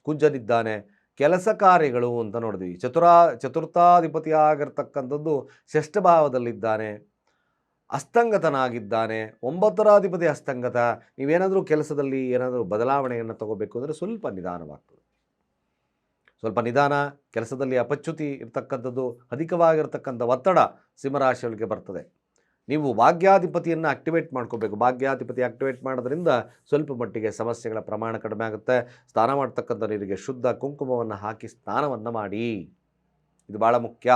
A: ಕುಂಜನಿದ್ದಾನೆ. ಕೆಲಸ ಕಾರ್ಯಗಳು ಅಂತ ನೋಡಿದ್ವಿ. ಚತುರ್ಥಾಧಿಪತಿಯಾಗಿರ್ತಕ್ಕಂಥದ್ದು ಷಷ್ಠಭಾವದಲ್ಲಿದ್ದಾನೆ, ಅಸ್ತಂಗತನಾಗಿದ್ದಾನೆ. 9ರ ಅಧಿಪತಿ ಅಸ್ತಂಗತ. ನೀವೇನಾದರೂ ಕೆಲಸದಲ್ಲಿ ಏನಾದರೂ ಬದಲಾವಣೆಯನ್ನು ತಗೋಬೇಕು ಅಂದರೆ ಸ್ವಲ್ಪ ನಿಧಾನವಾಗ್ತದೆ. ಸ್ವಲ್ಪ ನಿಧಾನ, ಕೆಲಸದಲ್ಲಿ ಅಪಚ್ಯುತಿ ಇರ್ತಕ್ಕಂಥದ್ದು, ಅಧಿಕವಾಗಿರ್ತಕ್ಕಂಥ ಒತ್ತಡ ಸಿಂಹರಾಶಿಯವರಿಗೆ ಬರ್ತದೆ. ನೀವು ಭಾಗ್ಯಾಧಿಪತಿಯನ್ನು ಆಕ್ಟಿವೇಟ್ ಮಾಡ್ಕೋಬೇಕು. ಭಾಗ್ಯಾಧಿಪತಿ ಆಕ್ಟಿವೇಟ್ ಮಾಡೋದ್ರಿಂದ ಸ್ವಲ್ಪ ಮಟ್ಟಿಗೆ ಸಮಸ್ಯೆಗಳ ಪ್ರಮಾಣ ಕಡಿಮೆ ಆಗುತ್ತೆ. ಸ್ನಾನ ಮಾಡ್ತಕ್ಕಂಥ ನೀರಿಗೆ ಶುದ್ಧ ಕುಂಕುಮವನ್ನು ಹಾಕಿ ಸ್ನಾನವನ್ನು ಮಾಡಿ, ಇದು ಭಾಳ ಮುಖ್ಯ.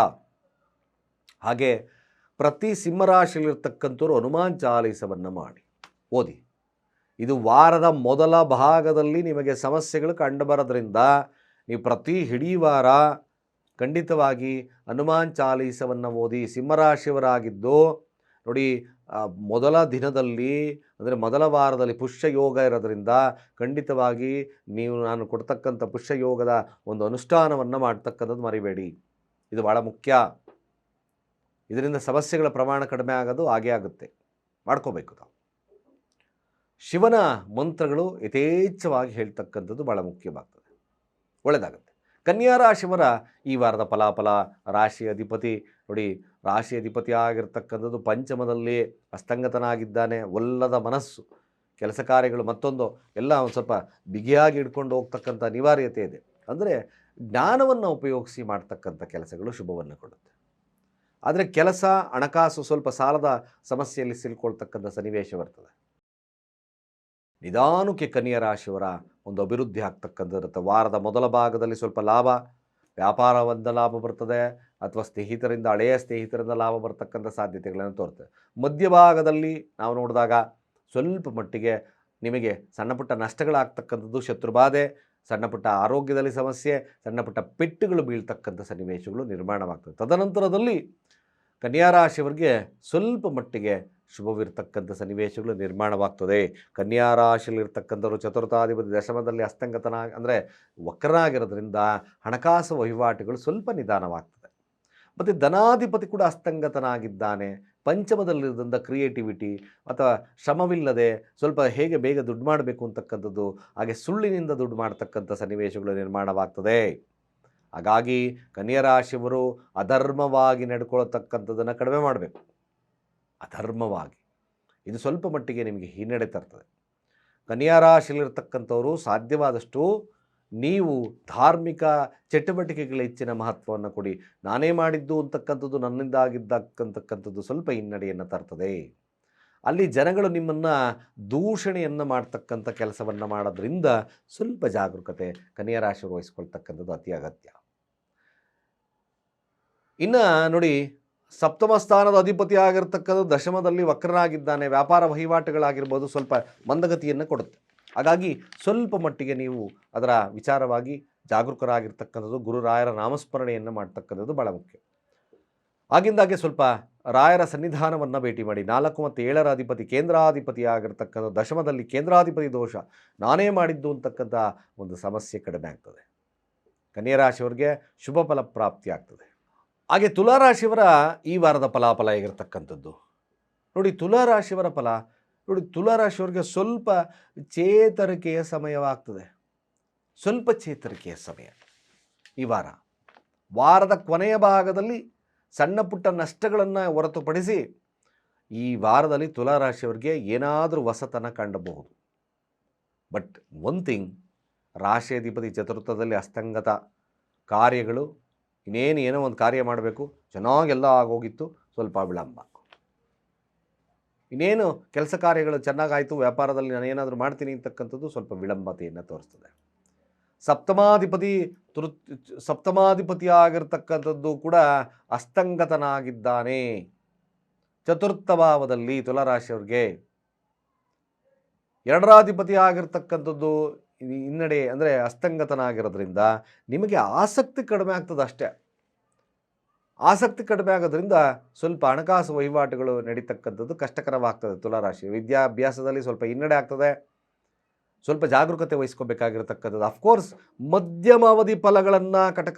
A: ಹಾಗೆ ಪ್ರತಿ ಸಿಂಹರಾಶಿಯಲ್ಲಿರ್ತಕ್ಕಂಥವ್ರು ಹನುಮಾನ್ ಚಾಲೀಸವನ್ನು ಮಾಡಿ ಓದಿ. ಇದು ವಾರದ ಮೊದಲ ಭಾಗದಲ್ಲಿ ನಿಮಗೆ ಸಮಸ್ಯೆಗಳು ಕಂಡುಬರೋದ್ರಿಂದ ನೀವು ಪ್ರತಿ ಇಡೀ ವಾರ ಖಂಡಿತವಾಗಿ ಹನುಮಾನ್ ಚಾಲೀಸವನ್ನು ಓದಿ. ಸಿಂಹರಾಶಿಯವರಾಗಿದ್ದು ನೋಡಿ, ಮೊದಲ ದಿನದಲ್ಲಿ ಅಂದರೆ ಮೊದಲ ವಾರದಲ್ಲಿ ಪುಷ್ಯ ಯೋಗ ಇರೋದ್ರಿಂದ ಖಂಡಿತವಾಗಿ ನೀವು ನಾನು ಕೊಡ್ತಕ್ಕಂಥ ಪುಷ್ಯ ಯೋಗದ ಒಂದು ಅನುಷ್ಠಾನವನ್ನು ಮಾಡ್ತಕ್ಕಂಥದ್ದು ಮರಿಬೇಡಿ. ಇದು ಭಾಳ ಮುಖ್ಯ. ಇದರಿಂದ ಸಮಸ್ಯೆಗಳ ಪ್ರಮಾಣ ಕಡಿಮೆ ಆಗೋದು ಹಾಗೇ ಆಗುತ್ತೆ, ಮಾಡ್ಕೋಬೇಕು ನಾವು. ಶಿವನ ಮಂತ್ರಗಳು ಯಥೇಚ್ಛವಾಗಿ ಹೇಳ್ತಕ್ಕಂಥದ್ದು ಭಾಳ ಮುಖ್ಯವಾಗ್ತದೆ, ಒಳ್ಳೆಯದಾಗುತ್ತೆ. ಕನ್ಯಾ ರಾಶಿಯವರ ಈ ವಾರದ ಫಲಾಫಲ. ರಾಶಿ ಅಧಿಪತಿ ನೋಡಿ, ರಾಶಿ ಅಧಿಪತಿ ಆಗಿರ್ತಕ್ಕಂಥದ್ದು ಪಂಚಮದಲ್ಲಿ ಅಸ್ತಂಗತನಾಗಿದ್ದಾನೆ. ಒಲ್ಲದ ಮನಸ್ಸು, ಕೆಲಸ ಕಾರ್ಯಗಳು ಮತ್ತೊಂದು ಎಲ್ಲ ಒಂದು ಸ್ವಲ್ಪ ಬಿಗಿಯಾಗಿ ಹಿಡ್ಕೊಂಡು ಹೋಗ್ತಕ್ಕಂಥ ಅನಿವಾರ್ಯತೆ ಇದೆ. ಅಂದರೆ ಜ್ಞಾನವನ್ನು ಉಪಯೋಗಿಸಿ ಮಾಡ್ತಕ್ಕಂಥ ಕೆಲಸಗಳು ಶುಭವನ್ನು ಕೊಡುತ್ತೆ. ಆದರೆ ಕೆಲಸ, ಹಣಕಾಸು, ಸ್ವಲ್ಪ ಸಾಲದ ಸಮಸ್ಯೆಯಲ್ಲಿ ಸಿಲ್ಕೊಳ್ತಕ್ಕಂಥ ಸನ್ನಿವೇಶ ಬರ್ತದೆ. ನಿಧಾನಕ್ಕೆ ಕನ್ಯಾ ರಾಶಿಯವರ ಒಂದು ಅಭಿವೃದ್ಧಿ ಆಗ್ತಕ್ಕಂಥದ್ದು ಇರುತ್ತೆ. ವಾರದ ಮೊದಲ ಭಾಗದಲ್ಲಿ ಸ್ವಲ್ಪ ಲಾಭ, ವ್ಯಾಪಾರದಿಂದ ಲಾಭ ಬರ್ತದೆ, ಅಥವಾ ಸ್ನೇಹಿತರಿಂದ, ಹಳೆಯ ಸ್ನೇಹಿತರಿಂದ ಲಾಭ ಬರ್ತಕ್ಕಂಥ ಸಾಧ್ಯತೆಗಳನ್ನು ತೋರ್ತದೆ. ಮಧ್ಯಭಾಗದಲ್ಲಿ ನಾವು ನೋಡಿದಾಗ ಸ್ವಲ್ಪ ಮಟ್ಟಿಗೆ ನಿಮಗೆ ಸಣ್ಣ ಪುಟ್ಟ ನಷ್ಟಗಳಾಗ್ತಕ್ಕಂಥದ್ದು, ಶತ್ರುಬಾಧೆ, ಸಣ್ಣ ಪುಟ್ಟ ಆರೋಗ್ಯದಲ್ಲಿ ಸಮಸ್ಯೆ, ಸಣ್ಣ ಪುಟ್ಟ ಪೆಟ್ಟುಗಳು ಬೀಳ್ತಕ್ಕಂಥ ಸನ್ನಿವೇಶಗಳು ನಿರ್ಮಾಣವಾಗ್ತದೆ. ತದನಂತರದಲ್ಲಿ ಕನ್ಯಾ ರಾಶಿಯವರಿಗೆ ಸ್ವಲ್ಪ ಮಟ್ಟಿಗೆ ಶುಭವಿರ್ತಕ್ಕಂಥ ಸನ್ನಿವೇಶಗಳು ನಿರ್ಮಾಣವಾಗ್ತದೆ. ಕನ್ಯಾ ರಾಶಿಯಲ್ಲಿರ್ತಕ್ಕಂಥವ್ರು ಚತುರ್ಥಾಧಿಪತಿ ದಶಮದಲ್ಲಿ ಅಂದರೆ ವಕ್ರನಾಗಿರೋದ್ರಿಂದ ಹಣಕಾಸು ವಹಿವಾಟುಗಳು ಸ್ವಲ್ಪ ನಿಧಾನವಾಗ್ತದೆ. ಮತ್ತು ಧನಾಧಿಪತಿ ಕೂಡ ಅಸ್ತಂಗತನಾಗಿದ್ದಾನೆ. ಪಂಚಮದಲ್ಲಿರೋದ್ರಿಂದ ಕ್ರಿಯೇಟಿವಿಟಿ ಅಥವಾ ಶ್ರಮವಿಲ್ಲದೆ ಸ್ವಲ್ಪ ಹೇಗೆ ಬೇಗ ದುಡ್ಡು ಮಾಡಬೇಕು ಅಂತಕ್ಕಂಥದ್ದು, ಹಾಗೆ ಸುಳ್ಳಿನಿಂದ ದುಡ್ಡು ಮಾಡ್ತಕ್ಕಂಥ ಸನ್ನಿವೇಶಗಳು ನಿರ್ಮಾಣವಾಗ್ತದೆ. ಹಾಗಾಗಿ ಕನ್ಯಾ ರಾಶಿಯವರು ಅಧರ್ಮವಾಗಿ ನಡ್ಕೊಳ್ತಕ್ಕಂಥದ್ದನ್ನು ಕಡಿಮೆ ಮಾಡಬೇಕು. ಅಧರ್ಮವಾಗಿ ಇದು ಸ್ವಲ್ಪ ಮಟ್ಟಿಗೆ ನಿಮಗೆ ಹಿನ್ನಡೆ ತರ್ತದೆ. ಕನ್ಯಾ ರಾಶಿಯಲ್ಲಿರ್ತಕ್ಕಂಥವರು ಸಾಧ್ಯವಾದಷ್ಟು ನೀವು ಧಾರ್ಮಿಕ ಚಟುವಟಿಕೆಗಳ ಹೆಚ್ಚಿನ ಮಹತ್ವವನ್ನು ಕೊಡಿ. ನಾನೇ ಮಾಡಿದ್ದು ಅಂತಕ್ಕಂಥದ್ದು, ನನ್ನಿಂದ ಆಗಿದ್ದಕ್ಕಂಥದ್ದು ಸ್ವಲ್ಪ ಹಿನ್ನಡೆಯನ್ನು ತರ್ತದೆ. ಅಲ್ಲಿ ಜನಗಳು ನಿಮ್ಮನ್ನು ದೂಷಣೆಯನ್ನು ಮಾಡ್ತಕ್ಕಂಥ ಕೆಲಸವನ್ನು ಮಾಡೋದ್ರಿಂದ ಸ್ವಲ್ಪ ಜಾಗರೂಕತೆ ಕನ್ಯಾ ರಾಶಿಯವರು ವಹಿಸ್ಕೊಳ್ತಕ್ಕಂಥದ್ದು ಅತಿ ಅಗತ್ಯ. ಇನ್ನು ನೋಡಿ, ಸಪ್ತಮ ಸ್ಥಾನದ ಅಧಿಪತಿ ಆಗಿರ್ತಕ್ಕಂಥ ದಶಮದಲ್ಲಿ ವಕ್ರನಾಗಿದ್ದಾನೆ. ವ್ಯಾಪಾರ ವಹಿವಾಟುಗಳಾಗಿರ್ಬೋದು ಸ್ವಲ್ಪ ಮಂದಗತಿಯನ್ನು ಕೊಡುತ್ತೆ. ಹಾಗಾಗಿ ಸ್ವಲ್ಪ ಮಟ್ಟಿಗೆ ನೀವು ಅದರ ವಿಚಾರವಾಗಿ ಜಾಗರೂಕರಾಗಿರ್ತಕ್ಕಂಥದ್ದು, ಗುರುರಾಯರ ನಾಮಸ್ಮರಣೆಯನ್ನು ಮಾಡ್ತಕ್ಕಂಥದ್ದು ಭಾಳ ಮುಖ್ಯ. ಆಗಿಂದಾಗೆ ಸ್ವಲ್ಪ ರಾಯರ ಸನ್ನಿಧಾನವನ್ನು ಭೇಟಿ ಮಾಡಿ. 4 ಮತ್ತು 7ರ ಅಧಿಪತಿ ಕೇಂದ್ರಾಧಿಪತಿ ಆಗಿರ್ತಕ್ಕಂಥ ದಶಮದಲ್ಲಿ ಕೇಂದ್ರಾಧಿಪತಿ ದೋಷ, ನಾನೇ ಮಾಡಿದ್ದು ಅಂತಕ್ಕಂಥ ಒಂದು ಸಮಸ್ಯೆ ಕಡಿಮೆ ಆಗ್ತದೆ. ಕನ್ಯಾ ರಾಶಿಯವರಿಗೆ ಶುಭ ಫಲ ಪ್ರಾಪ್ತಿ ಆಗ್ತದೆ. ಹಾಗೆ ತುಲಾರಾಶಿಯವರ ಈ ವಾರದ ಫಲಾಫಲ ಹೇಗಿರ್ತಕ್ಕಂಥದ್ದು ನೋಡಿ. ತುಲಾರಾಶಿಯವರ ಫಲ ನೋಡಿ, ತುಲಾರಾಶಿಯವರಿಗೆ ಸ್ವಲ್ಪ ಚೇತರಿಕೆಯ ಸಮಯವಾಗ್ತದೆ. ಸ್ವಲ್ಪ ಚೇತರಿಕೆಯ ಸಮಯ ಈ ವಾರ. ವಾರದ ಕೊನೆಯ ಭಾಗದಲ್ಲಿ ಸಣ್ಣ ಪುಟ್ಟ ನಷ್ಟಗಳನ್ನು ಹೊರತುಪಡಿಸಿ ಈ ವಾರದಲ್ಲಿ ತುಲಾರಾಶಿಯವರಿಗೆ ಏನಾದರೂ ಹೊಸತನ ಕಂಡಬಹುದು. ಬಟ್ ಒನ್ ಥಿಂಗ್, ರಾಶಿ ಅಧಿಪತಿ ಚತುರ್ಥದಲ್ಲಿ ಅಸ್ತಂಗತ, ಕಾರ್ಯಗಳು ಏನೋ ಒಂದು ಕಾರ್ಯ ಮಾಡಬೇಕು, ಚೆನ್ನಾಗೆಲ್ಲ ಆಗೋಗಿತ್ತು, ಸ್ವಲ್ಪ ವಿಳಂಬ. ಇನ್ನೇನು ಕೆಲಸ ಕಾರ್ಯಗಳು ಚೆನ್ನಾಗಾಯಿತು, ವ್ಯಾಪಾರದಲ್ಲಿ ನಾನು ಏನಾದರೂ ಮಾಡ್ತೀನಿ ಅಂತಕ್ಕಂಥದ್ದು ಸ್ವಲ್ಪ ವಿಳಂಬತೆಯನ್ನು ತೋರಿಸ್ತದೆ. ಸಪ್ತಮಾಧಿಪತಿ ಆಗಿರ್ತಕ್ಕಂಥದ್ದು ಕೂಡ ಅಸ್ತಂಗತನಾಗಿದ್ದಾನೆ ಚತುರ್ಥ ಭಾವದಲ್ಲಿ ತುಲಾರಾಶಿಯವ್ರಿಗೆ. ಎರಡರಾಧಿಪತಿ ಆಗಿರ್ತಕ್ಕಂಥದ್ದು ಹಿನ್ನಡೆ ಅಂದರೆ ಅಸ್ತಂಗತನಾಗಿರೋದ್ರಿಂದ ನಿಮಗೆ ಆಸಕ್ತಿ ಕಡಿಮೆ ಆಗ್ತದೆ ಅಷ್ಟೇ. ಆಸಕ್ತಿ ಕಡಿಮೆ ಆಗೋದ್ರಿಂದ ಸ್ವಲ್ಪ ಹಣಕಾಸು ವಹಿವಾಟುಗಳು ನಡೀತಕ್ಕಂಥದ್ದು ಕಷ್ಟಕರವಾಗ್ತದೆ. ತುಲಾರಾಶಿ ವಿದ್ಯಾಭ್ಯಾಸದಲ್ಲಿ ಸ್ವಲ್ಪ ಹಿನ್ನಡೆ ಆಗ್ತದೆ, ಸ್ವಲ್ಪ ಜಾಗರೂಕತೆ ವಹಿಸ್ಕೋಬೇಕಾಗಿರ್ತಕ್ಕಂಥದ್ದು. ಅಫ್ಕೋರ್ಸ್ ಮಧ್ಯಮ ಅವಧಿ ಫಲಗಳನ್ನು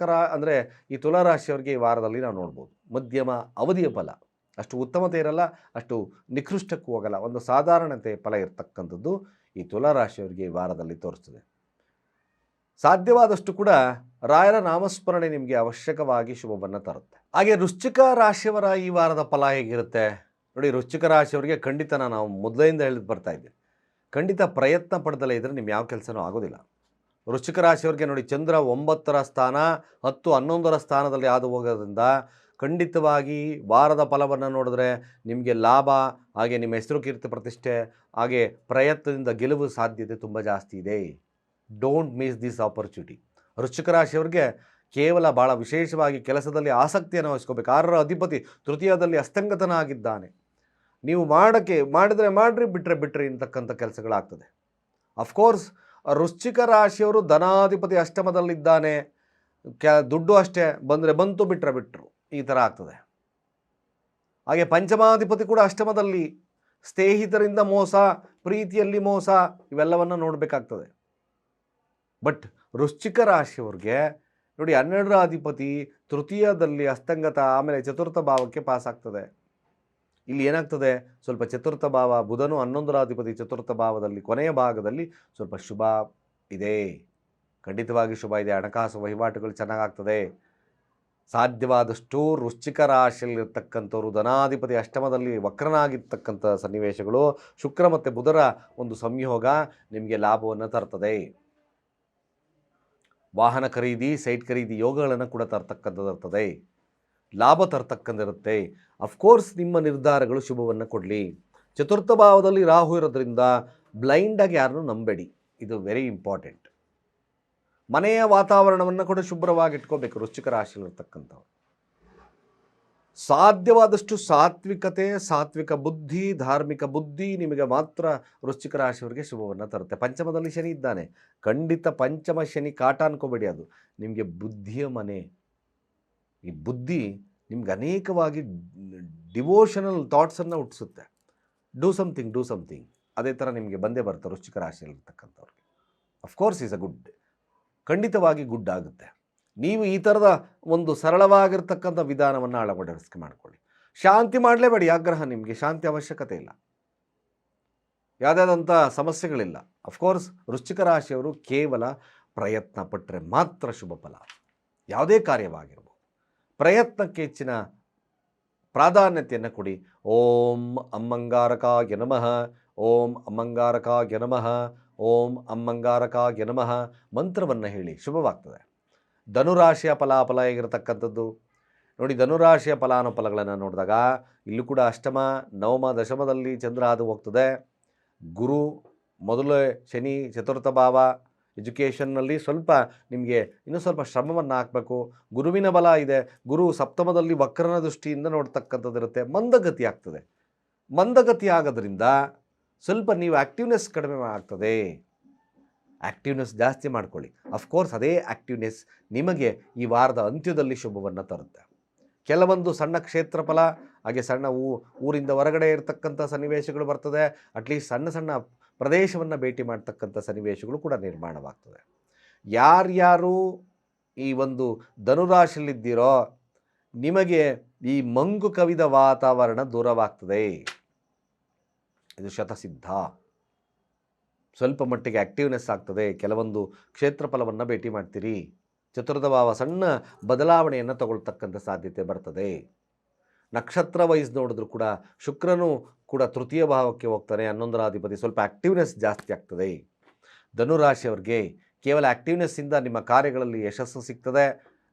A: ಅಂದರೆ ಈ ತುಲಾರಾಶಿಯವರಿಗೆ ಈ ವಾರದಲ್ಲಿ ನಾವು ನೋಡ್ಬೋದು. ಮಧ್ಯಮ ಅವಧಿಯ ಫಲ ಅಷ್ಟು ಉತ್ತಮತೆ ಇರಲ್ಲ, ಅಷ್ಟು ನಿಕೃಷ್ಟಕ್ಕೂ ಹೋಗಲ್ಲ, ಒಂದು ಸಾಧಾರಣತೆ ಫಲ ಇರತಕ್ಕಂಥದ್ದು ಈ ತುಲಾರಾಶಿಯವರಿಗೆ ಈ ವಾರದಲ್ಲಿ ತೋರಿಸ್ತದೆ. ಸಾಧ್ಯವಾದಷ್ಟು ಕೂಡ ರಾಯರ ನಾಮಸ್ಮರಣೆ ನಿಮಗೆ ಅವಶ್ಯಕವಾಗಿ ಶುಭವನ್ನು ತರುತ್ತೆ. ಹಾಗೆ ವೃಶ್ಚಿಕ ರಾಶಿಯವರ ಈ ವಾರದ ಫಲ ಹೇಗಿರುತ್ತೆ ನೋಡಿ. ವೃಶ್ಚಿಕ ರಾಶಿಯವರಿಗೆ ಖಂಡಿತ ನಾವು ಮೊದಲಿಂದ ಹೇಳಿದ್ ಬರ್ತಾ ಇದ್ದೀನಿ, ಖಂಡಿತ ಪ್ರಯತ್ನ ಪಡೆದಲೇ ಇದ್ದರೆ ನಿಮ್ಮ ಯಾವ ಕೆಲಸನೂ ಆಗೋದಿಲ್ಲ. ವೃಶ್ಚಿಕ ರಾಶಿಯವರಿಗೆ ನೋಡಿ, ಚಂದ್ರ 9ರ ಸ್ಥಾನ 10, 11ರ ಸ್ಥಾನದಲ್ಲಿ ಹಾದು ಹೋಗೋದ್ರಿಂದ ಖಂಡಿತವಾಗಿ ವಾರದ ಫಲವನ್ನು ನೋಡಿದ್ರೆ ನಿಮಗೆ ಲಾಭ, ಹಾಗೆ ನಿಮ್ಮ ಹೆಸರು ಕೀರ್ತಿ ಪ್ರತಿಷ್ಠೆ, ಹಾಗೆ ಪ್ರಯತ್ನದಿಂದ ಗೆಲುವು ಸಾಧ್ಯತೆ ತುಂಬ ಜಾಸ್ತಿ ಇದೆ. Don't miss this opportunity. ವೃಶ್ಚಿಕ ರಾಶಿಯವರಿಗೆ ಕೇವಲ ಭಾಳ ವಿಶೇಷವಾಗಿ ಕೆಲಸದಲ್ಲಿ ಆಸಕ್ತಿಯನ್ನು ವಹಿಸ್ಕೋಬೇಕು. 6ರ ಅಧಿಪತಿ ತೃತೀಯದಲ್ಲಿ ಅಸ್ತಂಗತನಾಗಿದ್ದಾನೆ. ನೀವು ಮಾಡಿದ್ರೆ ಮಾಡಿರಿ, ಬಿಟ್ಟರೆ ಅಂತಕ್ಕಂಥ ಕೆಲಸಗಳಾಗ್ತದೆ. ಅಫ್ಕೋರ್ಸ್ ವೃಶ್ಚಿಕ ರಾಶಿಯವರು ಧನಾಧಿಪತಿ ಅಷ್ಟಮದಲ್ಲಿದ್ದಾನೆ, ದುಡ್ಡು ಅಷ್ಟೇ ಬಂದರೆ ಬಂತು, ಬಿಟ್ಟರು ಈ ಥರ ಆಗ್ತದೆ. ಹಾಗೆ ಪಂಚಮಾಧಿಪತಿ ಕೂಡ ಅಷ್ಟಮದಲ್ಲಿ, ಸ್ನೇಹಿತರಿಂದ ಮೋಸ, ಪ್ರೀತಿಯಲ್ಲಿ ಮೋಸ, ಇವೆಲ್ಲವನ್ನು ನೋಡಬೇಕಾಗ್ತದೆ. ಬಟ್ ವೃಶ್ಚಿಕ ರಾಶಿಯವ್ರಿಗೆ ನೋಡಿ, 12ರ ಅಧಿಪತಿ ತೃತೀಯದಲ್ಲಿ ಅಸ್ತಂಗತ, ಆಮೇಲೆ ಚತುರ್ಥ ಭಾವಕ್ಕೆ ಪಾಸ್ ಆಗ್ತದೆ. ಇಲ್ಲಿ ಏನಾಗ್ತದೆ, ಸ್ವಲ್ಪ ಚತುರ್ಥ ಭಾವ ಬುಧನು 11ರ ಅಧಿಪತಿ ಚತುರ್ಥ ಭಾವದಲ್ಲಿ ಕೊನೆಯ ಭಾಗದಲ್ಲಿ ಸ್ವಲ್ಪ ಶುಭ ಇದೆ, ಖಂಡಿತವಾಗಿ ಶುಭ ಇದೆ. ಹಣಕಾಸು ವಹಿವಾಟುಗಳು ಚೆನ್ನಾಗಾಗ್ತದೆ. ಸಾಧ್ಯವಾದಷ್ಟು ವೃಶ್ಚಿಕ ರಾಶಿಯಲ್ಲಿರ್ತಕ್ಕಂಥವ್ರು ಧನಾಧಿಪತಿ ಅಷ್ಟಮದಲ್ಲಿ ವಕ್ರನಾಗಿರ್ತಕ್ಕಂಥ ಸನ್ನಿವೇಶಗಳು, ಶುಕ್ರ ಮತ್ತು ಬುಧರ ಒಂದು ಸಂಯೋಗ ನಿಮಗೆ ಲಾಭವನ್ನು ತರ್ತದೆ. ವಾಹನ ಖರೀದಿ, ಸೈಟ್ ಖರೀದಿ ಯೋಗಗಳನ್ನು ಕೂಡ ತರ್ತಕ್ಕಂಥದ್ದಿರ್ತದೆ, ಲಾಭ ತರ್ತಕ್ಕಂಥಿರುತ್ತೆ. ಅಫ್ಕೋರ್ಸ್ ನಿಮ್ಮ ನಿರ್ಧಾರಗಳು ಶುಭವನ್ನು ಕೊಡಲಿ. ಚತುರ್ಥ ಭಾವದಲ್ಲಿ ರಾಹು ಇರೋದ್ರಿಂದ ಬ್ಲೈಂಡಾಗಿ ಯಾರನ್ನೂ ನಂಬೇಡಿ, ಇದು ವೆರಿ ಇಂಪಾರ್ಟೆಂಟ್. ಮನೆಯ ವಾತಾವರಣವನ್ನು ಕೂಡ ಶುಭ್ರವಾಗಿ ಇಟ್ಕೋಬೇಕು ವೃಶ್ಚಿಕ ರಾಶಿಯಲ್ಲಿರ್ತಕ್ಕಂಥವ್ರು. ಸಾಧ್ಯವಾದಷ್ಟು ಸಾತ್ವಿಕತೆ, ಸಾತ್ವಿಕ ಬುದ್ಧಿ, ಧಾರ್ಮಿಕ ಬುದ್ಧಿ ನಿಮಗೆ ಮಾತ್ರ ವೃಶ್ಚಿಕ ರಾಶಿಯವರಿಗೆ ಶುಭವನ್ನು ತರುತ್ತೆ. ಪಂಚಮದಲ್ಲಿ ಶನಿ ಇದ್ದಾನೆ, ಖಂಡಿತ ಪಂಚಮ ಶನಿ ಕಾಟ ಅನ್ಕೋಬೇಡಿ, ಅದು ನಿಮಗೆ ಬುದ್ಧಿಯ ಮನೆ. ಈ ಬುದ್ಧಿ ನಿಮ್ಗೆ ಅನೇಕವಾಗಿ ಡಿವೋಷನಲ್ ಥಾಟ್ಸನ್ನು ಹುಟ್ಟಿಸುತ್ತೆ. ಡೂ ಸಮಥಿಂಗ್ ಅದೇ ಥರ ನಿಮಗೆ ಬಂದೇ ಬರುತ್ತೆ ವೃಶ್ಚಿಕ ರಾಶಿಯಲ್ಲಿರ್ತಕ್ಕಂಥವ್ರಿಗೆ. ಅಫ್ಕೋರ್ಸ್ ಈಸ್ ಅ ಗುಡ್, ಖಂಡಿತವಾಗಿ ಗುಡ್ ಆಗುತ್ತೆ. ನೀವು ಈ ಥರದ ಒಂದು ಸರಳವಾಗಿರ್ತಕ್ಕಂಥ ವಿಧಾನವನ್ನು ಅಳವಡಿಕೆ ಮಾಡಿಕೊಳ್ಳಿ. ಶಾಂತಿ ಮಾಡಲೇಬೇಡಿ, ಆಗ್ರಹ, ನಿಮಗೆ ಶಾಂತಿ ಅವಶ್ಯಕತೆ ಇಲ್ಲ, ಯಾವುದಾದಂಥ ಸಮಸ್ಯೆಗಳಿಲ್ಲ. ಅಫ್ಕೋರ್ಸ್ ವೃಶ್ಚಿಕ ರಾಶಿಯವರು ಕೇವಲ ಪ್ರಯತ್ನ ಪಟ್ಟರೆ ಮಾತ್ರ ಶುಭ ಫಲ. ಯಾವುದೇ ಕಾರ್ಯವಾಗಿರ್ಬೋದು, ಪ್ರಯತ್ನಕ್ಕೆ ಹೆಚ್ಚಿನ ಪ್ರಾಧಾನ್ಯತೆಯನ್ನು ಕೊಡಿ. ಓಂ ಅಮ್ಮಂಗಾರಕಾಯ ನಮಃ, ಓಂ ಅಮ್ಮಂಗಾರಕಾಯ ನಮಃ, ಓಂ ಅಮ್ಮಂಗಾರಕಾಯ ನಮಃ ಮಂತ್ರವನ್ನು ಹೇಳಿ ಶುಭವಾಗ್ತದೆ. ಧನುರಾಶಿಯ ಫಲಾಫಲ ಹೇಗಿರತಕ್ಕಂಥದ್ದು ನೋಡಿ. ಧನುರಾಶಿಯ ಫಲಾನುಫಲಗಳನ್ನು ನೋಡಿದಾಗ ಇಲ್ಲೂ ಕೂಡ ಅಷ್ಟಮ, ನವಮ, ದಶಮದಲ್ಲಿ ಚಂದ್ರ ಹಾದು ಹೋಗ್ತದೆ. ಗುರು ಮೊದಲೇ ಶನಿ ಚತುರ್ಥ ಭಾವ, ಎಜುಕೇಷನ್ನಲ್ಲಿ ಸ್ವಲ್ಪ ನಿಮಗೆ ಇನ್ನೂ ಸ್ವಲ್ಪ ಶ್ರಮವನ್ನು ಹಾಕಬೇಕು. ಗುರುವಿನ ಬಲ ಇದೆ, ಗುರು ಸಪ್ತಮದಲ್ಲಿ ವಕ್ರನ ದೃಷ್ಟಿಯಿಂದ ನೋಡ್ತಕ್ಕಂಥದ್ದಿರುತ್ತೆ. ಮಂದಗತಿ ಆಗ್ತದೆ. ಮಂದಗತಿ ಆಗೋದ್ರಿಂದ ಸ್ವಲ್ಪ ನೀವು ಆ್ಯಕ್ಟಿವ್ನೆಸ್ ಕಡಿಮೆ ಆಗ್ತದೆ. ಆ್ಯಕ್ಟಿವ್ನೆಸ್ ಜಾಸ್ತಿ ಮಾಡ್ಕೊಳ್ಳಿ. ಅಫ್ಕೋರ್ಸ್ ಅದೇ ಆ್ಯಕ್ಟಿವ್ನೆಸ್ ನಿಮಗೆ ಈ ವಾರದ ಅಂತ್ಯದಲ್ಲಿ ಶುಭವನ್ನು ತರುತ್ತೆ. ಕೆಲವೊಂದು ಸಣ್ಣ ಕ್ಷೇತ್ರಫಲ, ಹಾಗೆ ಸಣ್ಣ ಊರಿಂದ ಹೊರಗಡೆ ಇರತಕ್ಕಂಥ ಸನ್ನಿವೇಶಗಳು ಬರ್ತದೆ. ಅಟ್ಲೀಸ್ಟ್ ಸಣ್ಣ ಸಣ್ಣ ಪ್ರದೇಶವನ್ನು ಭೇಟಿ ಮಾಡ್ತಕ್ಕಂಥ ಸನ್ನಿವೇಶಗಳು ಕೂಡ ನಿರ್ಮಾಣವಾಗ್ತದೆ. ಯಾರ್ಯಾರು ಈ ಒಂದು ಧನುರಾಶಿಯಲ್ಲಿದ್ದೀರೋ ನಿಮಗೆ ಈ ಮಂಗು ಕವಿದ ವಾತಾವರಣ ದೂರವಾಗ್ತದೆ, ಇದು ಶತಸಿದ್ಧ. ಸ್ವಲ್ಪ ಮಟ್ಟಿಗೆ ಆ್ಯಕ್ಟಿವ್ನೆಸ್ ಆಗ್ತದೆ. ಕೆಲವೊಂದು ಕ್ಷೇತ್ರಫಲವನ್ನು ಭೇಟಿ ಮಾಡ್ತೀರಿ. ಚತುರ್ಥ ಭಾವ ಸಣ್ಣ ಬದಲಾವಣೆಯನ್ನು ತಗೊಳ್ತಕ್ಕಂಥ ಸಾಧ್ಯತೆ ಬರ್ತದೆ. ನಕ್ಷತ್ರ ವೈಸ್ ನೋಡಿದ್ರು ಕೂಡ ಶುಕ್ರನು ಕೂಡ ತೃತೀಯ ಭಾವಕ್ಕೆ ಹೋಗ್ತಾನೆ, 11ರ ಅಧಿಪತಿ. ಸ್ವಲ್ಪ ಆ್ಯಕ್ಟಿವ್ನೆಸ್ ಜಾಸ್ತಿ ಆಗ್ತದೆ. ಧನುರಾಶಿಯವ್ರಿಗೆ ಕೇವಲ ಆ್ಯಕ್ಟಿವ್ನೆಸ್ಸಿಂದ ನಿಮ್ಮ ಕಾರ್ಯಗಳಲ್ಲಿ ಯಶಸ್ಸು ಸಿಗ್ತದೆ.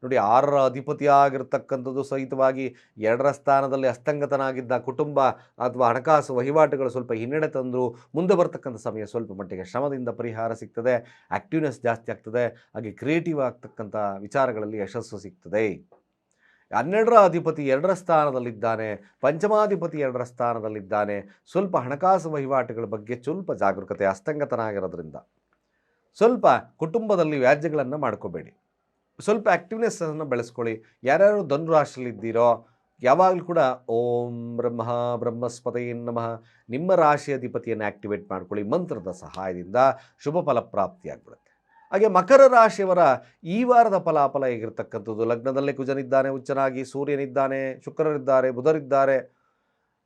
A: ನೋಡಿ 6ರ ಅಧಿಪತಿಯಾಗಿರ್ತಕ್ಕಂಥದ್ದು ಸಹಿತವಾಗಿ 2ರ ಸ್ಥಾನದಲ್ಲಿ ಅಸ್ತಂಗತನಾಗಿದ್ದ ಕುಟುಂಬ ಅಥವಾ ಹಣಕಾಸು ವಹಿವಾಟುಗಳು ಸ್ವಲ್ಪ ಹಿನ್ನಡೆ ತಂದರೂ ಮುಂದೆ ಬರ್ತಕ್ಕಂಥ ಸಮಯ ಸ್ವಲ್ಪ ಮಟ್ಟಿಗೆ ಶ್ರಮದಿಂದ ಪರಿಹಾರ ಸಿಗ್ತದೆ, ಆ್ಯಕ್ಟಿವ್ನೆಸ್ ಜಾಸ್ತಿ ಆಗ್ತದೆ, ಹಾಗೆ ಕ್ರಿಯೇಟಿವ್ ಆಗ್ತಕ್ಕಂಥ ವಿಚಾರಗಳಲ್ಲಿ ಯಶಸ್ಸು ಸಿಗ್ತದೆ. 12ರ ಅಧಿಪತಿ 2ರ ಸ್ಥಾನದಲ್ಲಿದ್ದಾನೆ, ಪಂಚಮಾಧಿಪತಿ 2ರ ಸ್ಥಾನದಲ್ಲಿದ್ದಾನೆ. ಸ್ವಲ್ಪ ಹಣಕಾಸು ವಹಿವಾಟುಗಳ ಬಗ್ಗೆ ಸ್ವಲ್ಪ ಜಾಗರೂಕತೆ, ಅಸ್ತಂಗತನಾಗಿರೋದ್ರಿಂದ ಸ್ವಲ್ಪ ಕುಟುಂಬದಲ್ಲಿ ವ್ಯಾಜ್ಯಗಳನ್ನು ಮಾಡ್ಕೋಬೇಡಿ, ಸ್ವಲ್ಪ ಆ್ಯಕ್ಟಿವ್ನೆಸ್ಸನ್ನು ಬೆಳೆಸ್ಕೊಳ್ಳಿ. ಯಾರ್ಯಾರು ಧನುರಾಶಿಯಲ್ಲಿದ್ದೀರೋ ಯಾವಾಗಲೂ ಕೂಡ ಓಂ ಬ್ರಹ್ಮ ಬ್ರಹ್ಮಸ್ಪತಯೇ ನಮಃ ನಿಮ್ಮ ರಾಶಿ ಅಧಿಪತಿಯನ್ನು ಆ್ಯಕ್ಟಿವೇಟ್ ಮಾಡ್ಕೊಳ್ಳಿ. ಮಂತ್ರದ ಸಹಾಯದಿಂದ ಶುಭ ಫಲ ಪ್ರಾಪ್ತಿಯಾಗ್ಬಿಡುತ್ತೆ. ಹಾಗೆ ಮಕರ ರಾಶಿಯವರ ಈ ವಾರದ ಫಲಾಫಲ ಹೇಗಿರ್ತಕ್ಕಂಥದ್ದು, ಲಗ್ನದಲ್ಲೇ ಕುಜನಿದ್ದಾನೆ, ಉಚ್ಚನಾಗಿ ಸೂರ್ಯನಿದ್ದಾನೆ, ಶುಕ್ರರಿದ್ದಾರೆ, ಬುಧರಿದ್ದಾರೆ.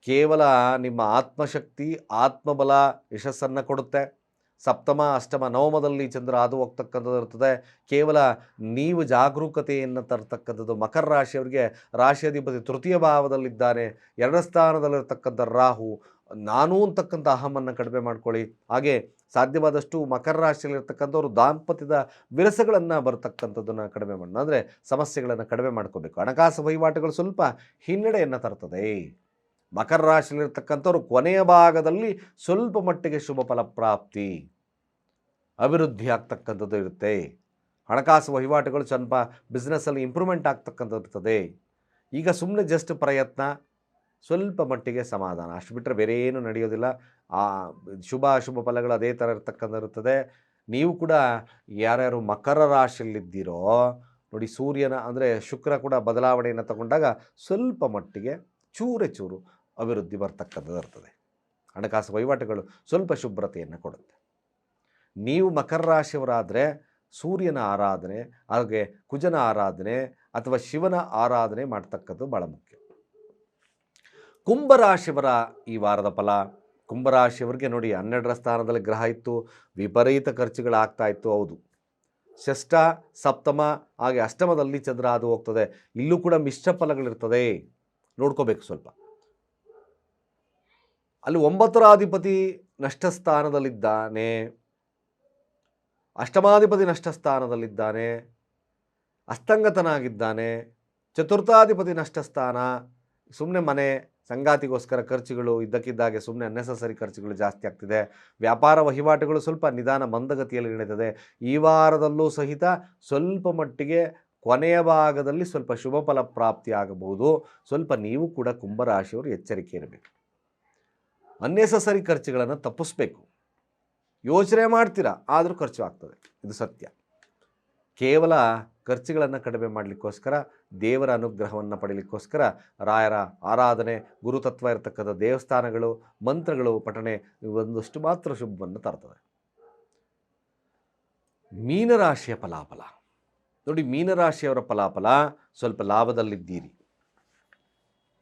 A: ಕೇವಲ ನಿಮ್ಮ ಆತ್ಮಶಕ್ತಿ, ಆತ್ಮಬಲ ಯಶಸ್ಸನ್ನು ಕೊಡುತ್ತೆ. ಸಪ್ತಮ, ಅಷ್ಟಮ, ನವಮದಲ್ಲಿ ಚಂದ್ರ ಹಾದು ಹೋಗ್ತಕ್ಕಂಥದ್ದು ಇರ್ತದೆ. ಕೇವಲ ನೀವು ಜಾಗರೂಕತೆಯನ್ನು ತರ್ತಕ್ಕಂಥದ್ದು. ಮಕರ ರಾಶಿಯವರಿಗೆ ರಾಶಿಯಾಧಿಪತಿ ತೃತೀಯ ಭಾವದಲ್ಲಿದ್ದಾನೆ, 2ರ ಸ್ಥಾನದಲ್ಲಿರ್ತಕ್ಕಂಥ ರಾಹು. ನಾನು ಅಂತಕ್ಕಂಥ ಅಹಮನ್ನು ಕಡಿಮೆ ಮಾಡ್ಕೊಳ್ಳಿ. ಹಾಗೆ ಸಾಧ್ಯವಾದಷ್ಟು ಮಕರ ರಾಶಿಯಲ್ಲಿರ್ತಕ್ಕಂಥವ್ರು ದಾಂಪತ್ಯದ ವಿರಸಗಳನ್ನು ಬರ್ತಕ್ಕಂಥದ್ದನ್ನು ಕಡಿಮೆ ಮಾಡೋಣ, ಅಂದರೆ ಸಮಸ್ಯೆಗಳನ್ನು ಕಡಿಮೆ ಮಾಡ್ಕೋಬೇಕು. ಹಣಕಾಸು ವಹಿವಾಟುಗಳು ಸ್ವಲ್ಪ ಹಿನ್ನಡೆಯನ್ನು ತರ್ತದೆ. ಮಕರ ರಾಶಿಯಲ್ಲಿರ್ತಕ್ಕಂಥವ್ರು ಕೊನೆಯ ಭಾಗದಲ್ಲಿ ಸ್ವಲ್ಪ ಮಟ್ಟಿಗೆ ಶುಭ ಫಲ ಪ್ರಾಪ್ತಿ, ಅಭಿವೃದ್ಧಿ ಆಗ್ತಕ್ಕಂಥದ್ದು ಇರುತ್ತೆ. ಹಣಕಾಸು ವಹಿವಾಟುಗಳು ಸ್ವಲ್ಪ ಬಿಸ್ನೆಸ್ಸಲ್ಲಿ ಇಂಪ್ರೂವ್ಮೆಂಟ್ ಆಗ್ತಕ್ಕಂಥದ್ದು ಇರ್ತದೆ. ಈಗ ಸುಮ್ಮನೆ ಜಸ್ಟ್ ಪ್ರಯತ್ನ, ಸ್ವಲ್ಪ ಮಟ್ಟಿಗೆ ಸಮಾಧಾನ, ಅಷ್ಟು ಬಿಟ್ಟರೆ ಬೇರೆ ಏನೂ ನಡೆಯೋದಿಲ್ಲ. ಶುಭ ಫಲಗಳು ಅದೇ ಥರ ಇರ್ತಕ್ಕಂಥದ್ದು. ನೀವು ಕೂಡ ಯಾರ್ಯಾರು ಮಕರ ರಾಶಿಯಲ್ಲಿದ್ದೀರೋ ನೋಡಿ, ಸೂರ್ಯನ ಅಂದರೆ ಶುಕ್ರ ಕೂಡ ಬದಲಾವಣೆಯನ್ನು ತಗೊಂಡಾಗ ಸ್ವಲ್ಪ ಮಟ್ಟಿಗೆ ಚೂರು ಅಭಿವೃದ್ಧಿ ಬರ್ತಕ್ಕಂಥದ್ದು ಇರ್ತದೆ. ಹಣಕಾಸು ವಹಿವಾಟುಗಳು ಸ್ವಲ್ಪ ಶುಭ್ರತೆಯನ್ನು ಕೊಡುತ್ತೆ. ನೀವು ಮಕರ ರಾಶಿಯವರಾದರೆ ಸೂರ್ಯನ ಆರಾಧನೆ, ಹಾಗೆ ಕುಜನ ಆರಾಧನೆ ಅಥವಾ ಶಿವನ ಆರಾಧನೆ ಮಾಡ್ತಕ್ಕಂಥದ್ದು ಭಾಳ ಮುಖ್ಯ. ಕುಂಭರಾಶಿಯವರ ಈ ವಾರದ ಫಲ. ಕುಂಭರಾಶಿಯವರಿಗೆ ನೋಡಿ, 12ರ ಸ್ಥಾನದಲ್ಲಿ ಗ್ರಹ ಇತ್ತು, ವಿಪರೀತ ಖರ್ಚುಗಳಾಗ್ತಾ ಇತ್ತು. ಹೌದು, ಷಷ್ಠ, ಸಪ್ತಮ ಹಾಗೆ ಅಷ್ಟಮದಲ್ಲಿ ಚಂದ್ರ ಹಾದು ಹೋಗ್ತದೆ. ಇಲ್ಲೂ ಕೂಡ ಮಿಶ್ರ ಫಲಗಳಿರ್ತದೆ, ನೋಡ್ಕೋಬೇಕು ಸ್ವಲ್ಪ. ಅಲ್ಲಿ 9ರ ಅಧಿಪತಿ ನಷ್ಟ ಸ್ಥಾನದಲ್ಲಿದ್ದಾನೆ, ಅಷ್ಟಮಾಧಿಪತಿ ನಷ್ಟ ಸ್ಥಾನದಲ್ಲಿದ್ದಾನೆ, ಅಸ್ತಂಗತನಾಗಿದ್ದಾನೆ. ಚತುರ್ಥಾಧಿಪತಿ ನಷ್ಟ ಸ್ಥಾನ. ಸುಮ್ಮನೆ ಮನೆ ಸಂಗಾತಿಗೋಸ್ಕರ ಖರ್ಚುಗಳು ಇದ್ದಕ್ಕಿದ್ದಾಗೆ ಸುಮ್ಮನೆ ಅನ್ನೆಸಸರಿ ಖರ್ಚುಗಳು ಜಾಸ್ತಿ ಆಗ್ತಿದೆ. ವ್ಯಾಪಾರ ವಹಿವಾಟುಗಳು ಸ್ವಲ್ಪ ನಿಧಾನ ಮಂದಗತಿಯಲ್ಲಿ ನಡೀತದೆ. ಈ ವಾರದಲ್ಲೂ ಸಹಿತ ಸ್ವಲ್ಪ ಮಟ್ಟಿಗೆ ಕೊನೆಯ ಭಾಗದಲ್ಲಿ ಸ್ವಲ್ಪ ಶುಭ ಫಲ ಪ್ರಾಪ್ತಿ ಆಗಬಹುದು. ಸ್ವಲ್ಪ ನೀವು ಕೂಡ ಕುಂಭರಾಶಿಯವರು ಎಚ್ಚರಿಕೆ ಇರಬೇಕು. ಅನ್ನೆಸಸರಿ ಖರ್ಚುಗಳನ್ನು ತಪ್ಪಿಸ್ಬೇಕು. ಯೋಚನೆ ಮಾಡ್ತೀರಾ, ಆದರೂ ಖರ್ಚು ಆಗ್ತದೆ, ಇದು ಸತ್ಯ. ಕೇವಲ ಖರ್ಚುಗಳನ್ನು ಕಡಿಮೆ ಮಾಡಲಿಕ್ಕೋಸ್ಕರ, ದೇವರ ಅನುಗ್ರಹವನ್ನು ಪಡೀಲಿಕ್ಕೋಸ್ಕರ ರಾಯರ ಆರಾಧನೆ, ಗುರುತತ್ವ ಇರತಕ್ಕಂಥ ದೇವಸ್ಥಾನಗಳು, ಮಂತ್ರಗಳು ಪಠಣೆ ಒಂದಷ್ಟು ಮಾತ್ರ ಶುಭವನ್ನು ತರ್ತದೆ. ಮೀನರಾಶಿಯ ಫಲಾಫಲ ನೋಡಿ, ಮೀನರಾಶಿಯವರ ಫಲಾಫಲ ಸ್ವಲ್ಪ ಲಾಭದಲ್ಲಿದ್ದೀರಿ.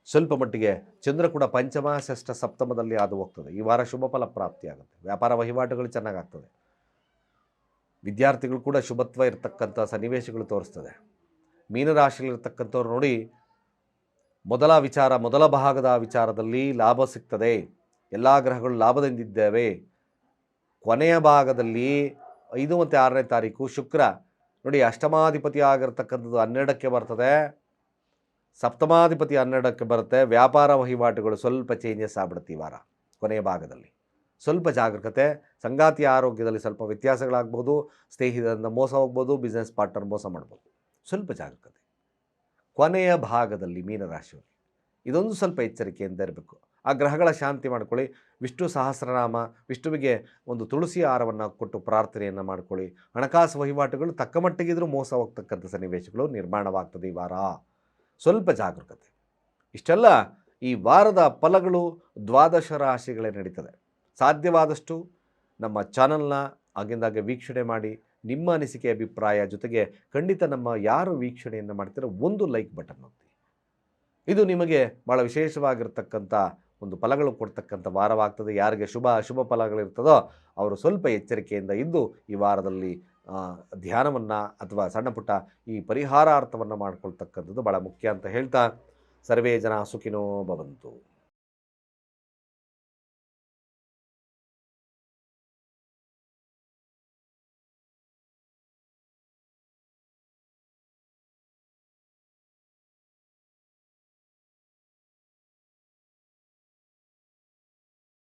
A: ಸ್ವಲ್ಪ ಮಟ್ಟಿಗೆ ಚಂದ್ರ ಕೂಡ ಪಂಚಮ, ಷಷ್ಠ, ಸಪ್ತಮದಲ್ಲಿ ಹಾದು ಹೋಗ್ತದೆ. ಈ ವಾರ ಶುಭ ಫಲ ಪ್ರಾಪ್ತಿಯಾಗುತ್ತೆ. ವ್ಯಾಪಾರ ವಹಿವಾಟುಗಳು ಚೆನ್ನಾಗಾಗ್ತದೆ. ವಿದ್ಯಾರ್ಥಿಗಳು ಕೂಡ ಶುಭತ್ವ ಇರತಕ್ಕಂಥ ಸನ್ನಿವೇಶಗಳು ತೋರಿಸ್ತದೆ. ಮೀನರಾಶಿಯಲ್ಲಿರ್ತಕ್ಕಂಥವ್ರು ನೋಡಿ, ಮೊದಲ ಭಾಗದ ವಿಚಾರದಲ್ಲಿ ಲಾಭ ಸಿಗ್ತದೆ. ಎಲ್ಲ ಗ್ರಹಗಳು ಲಾಭದಿಂದಿದ್ದೇವೆ. ಕೊನೆಯ ಭಾಗದಲ್ಲಿ 5 ಮತ್ತು 6ನೇ ತಾರೀಕು ಶುಕ್ರ ನೋಡಿ, ಅಷ್ಟಮಾಧಿಪತಿ ಆಗಿರ್ತಕ್ಕಂಥದ್ದು 12ಕ್ಕೆ ಬರ್ತದೆ, ಸಪ್ತಮಾಧಿಪತಿ 12ಕ್ಕೆ ಬರುತ್ತೆ. ವ್ಯಾಪಾರ ವಹಿವಾಟುಗಳು ಸ್ವಲ್ಪ ಚೇಂಜಸ್ ಆಗ್ಬಿಡುತ್ತೆ ಈ ವಾರ. ಕೊನೆಯ ಭಾಗದಲ್ಲಿ ಸ್ವಲ್ಪ ಜಾಗರೂಕತೆ. ಸಂಗಾತಿಯ ಆರೋಗ್ಯದಲ್ಲಿ ಸ್ವಲ್ಪ ವ್ಯತ್ಯಾಸಗಳಾಗ್ಬೋದು, ಸ್ನೇಹಿತರಿಂದ ಮೋಸ ಹೋಗ್ಬೋದು, ಬಿಸ್ನೆಸ್ ಪಾರ್ಟ್ನರ್ ಮೋಸ ಮಾಡ್ಬೋದು. ಸ್ವಲ್ಪ ಜಾಗರೂಕತೆ ಕೊನೆಯ ಭಾಗದಲ್ಲಿ ಮೀನರಾಶಿಯವರು. ಇದೊಂದು ಸ್ವಲ್ಪ ಎಚ್ಚರಿಕೆಯಿಂದ ಇರಬೇಕು. ಆ ಗ್ರಹಗಳ ಶಾಂತಿ ಮಾಡ್ಕೊಳ್ಳಿ. ವಿಷ್ಣು ಸಹಸ್ರನಾಮ, ವಿಷ್ಣುವಿಗೆ ಒಂದು ತುಳಸಿ ಹಾರವನ್ನು ಕೊಟ್ಟು ಪ್ರಾರ್ಥನೆಯನ್ನು ಮಾಡ್ಕೊಳ್ಳಿ. ಹಣಕಾಸು ವಹಿವಾಟುಗಳು ತಕ್ಕ ಮಟ್ಟಿಗಿದ್ರೂ ಮೋಸ ಹೋಗ್ತಕ್ಕಂಥ ಸನ್ನಿವೇಶಗಳು ನಿರ್ಮಾಣವಾಗ್ತದೆ ಈ ವಾರ. ಸ್ವಲ್ಪ ಜಾಗರೂಕತೆ. ಇಷ್ಟೆಲ್ಲ ಈ ವಾರದ ಫಲಗಳು 12 ರಾಶಿಗಳೇ ನಡೀತದೆ. ಸಾಧ್ಯವಾದಷ್ಟು ನಮ್ಮ ಚಾನಲ್ನ ಆಗಿಂದಾಗೆ ವೀಕ್ಷಣೆ ಮಾಡಿ, ನಿಮ್ಮ ಅನಿಸಿಕೆ ಅಭಿಪ್ರಾಯ ಜೊತೆಗೆ ಖಂಡಿತ ನಮ್ಮ ಯಾರು ವೀಕ್ಷಣೆಯನ್ನು ಮಾಡ್ತೀರೋ ಒಂದು ಲೈಕ್ ಬಟನ್ ಒತ್ತಿ. ಇದು ನಿಮಗೆ ಭಾಳ ವಿಶೇಷವಾಗಿರ್ತಕ್ಕಂಥ ಒಂದು ಫಲಗಳು ಕೊಡ್ತಕ್ಕಂಥ ವಾರವಾಗ್ತದೆ. ಯಾರಿಗೆ ಅಶುಭ ಫಲಗಳಿರ್ತದೋ ಅವರು ಸ್ವಲ್ಪ ಎಚ್ಚರಿಕೆಯಿಂದ ಇದ್ದು ಈ ವಾರದಲ್ಲಿ ಧ್ಯಾನವನ್ನು ಅಥವಾ ಸಣ್ಣ ಪುಟ್ಟ ಈ ಪರಿಹಾರಾರ್ಥವನ್ನು ಮಾಡ್ಕೊಳ್ತಕ್ಕಂಥದ್ದು ಭಾಳ ಮುಖ್ಯ ಅಂತ ಹೇಳ್ತಾ, ಸರ್ವೇ ಜನ ಸುಖಿನೋ ಭವಂತು.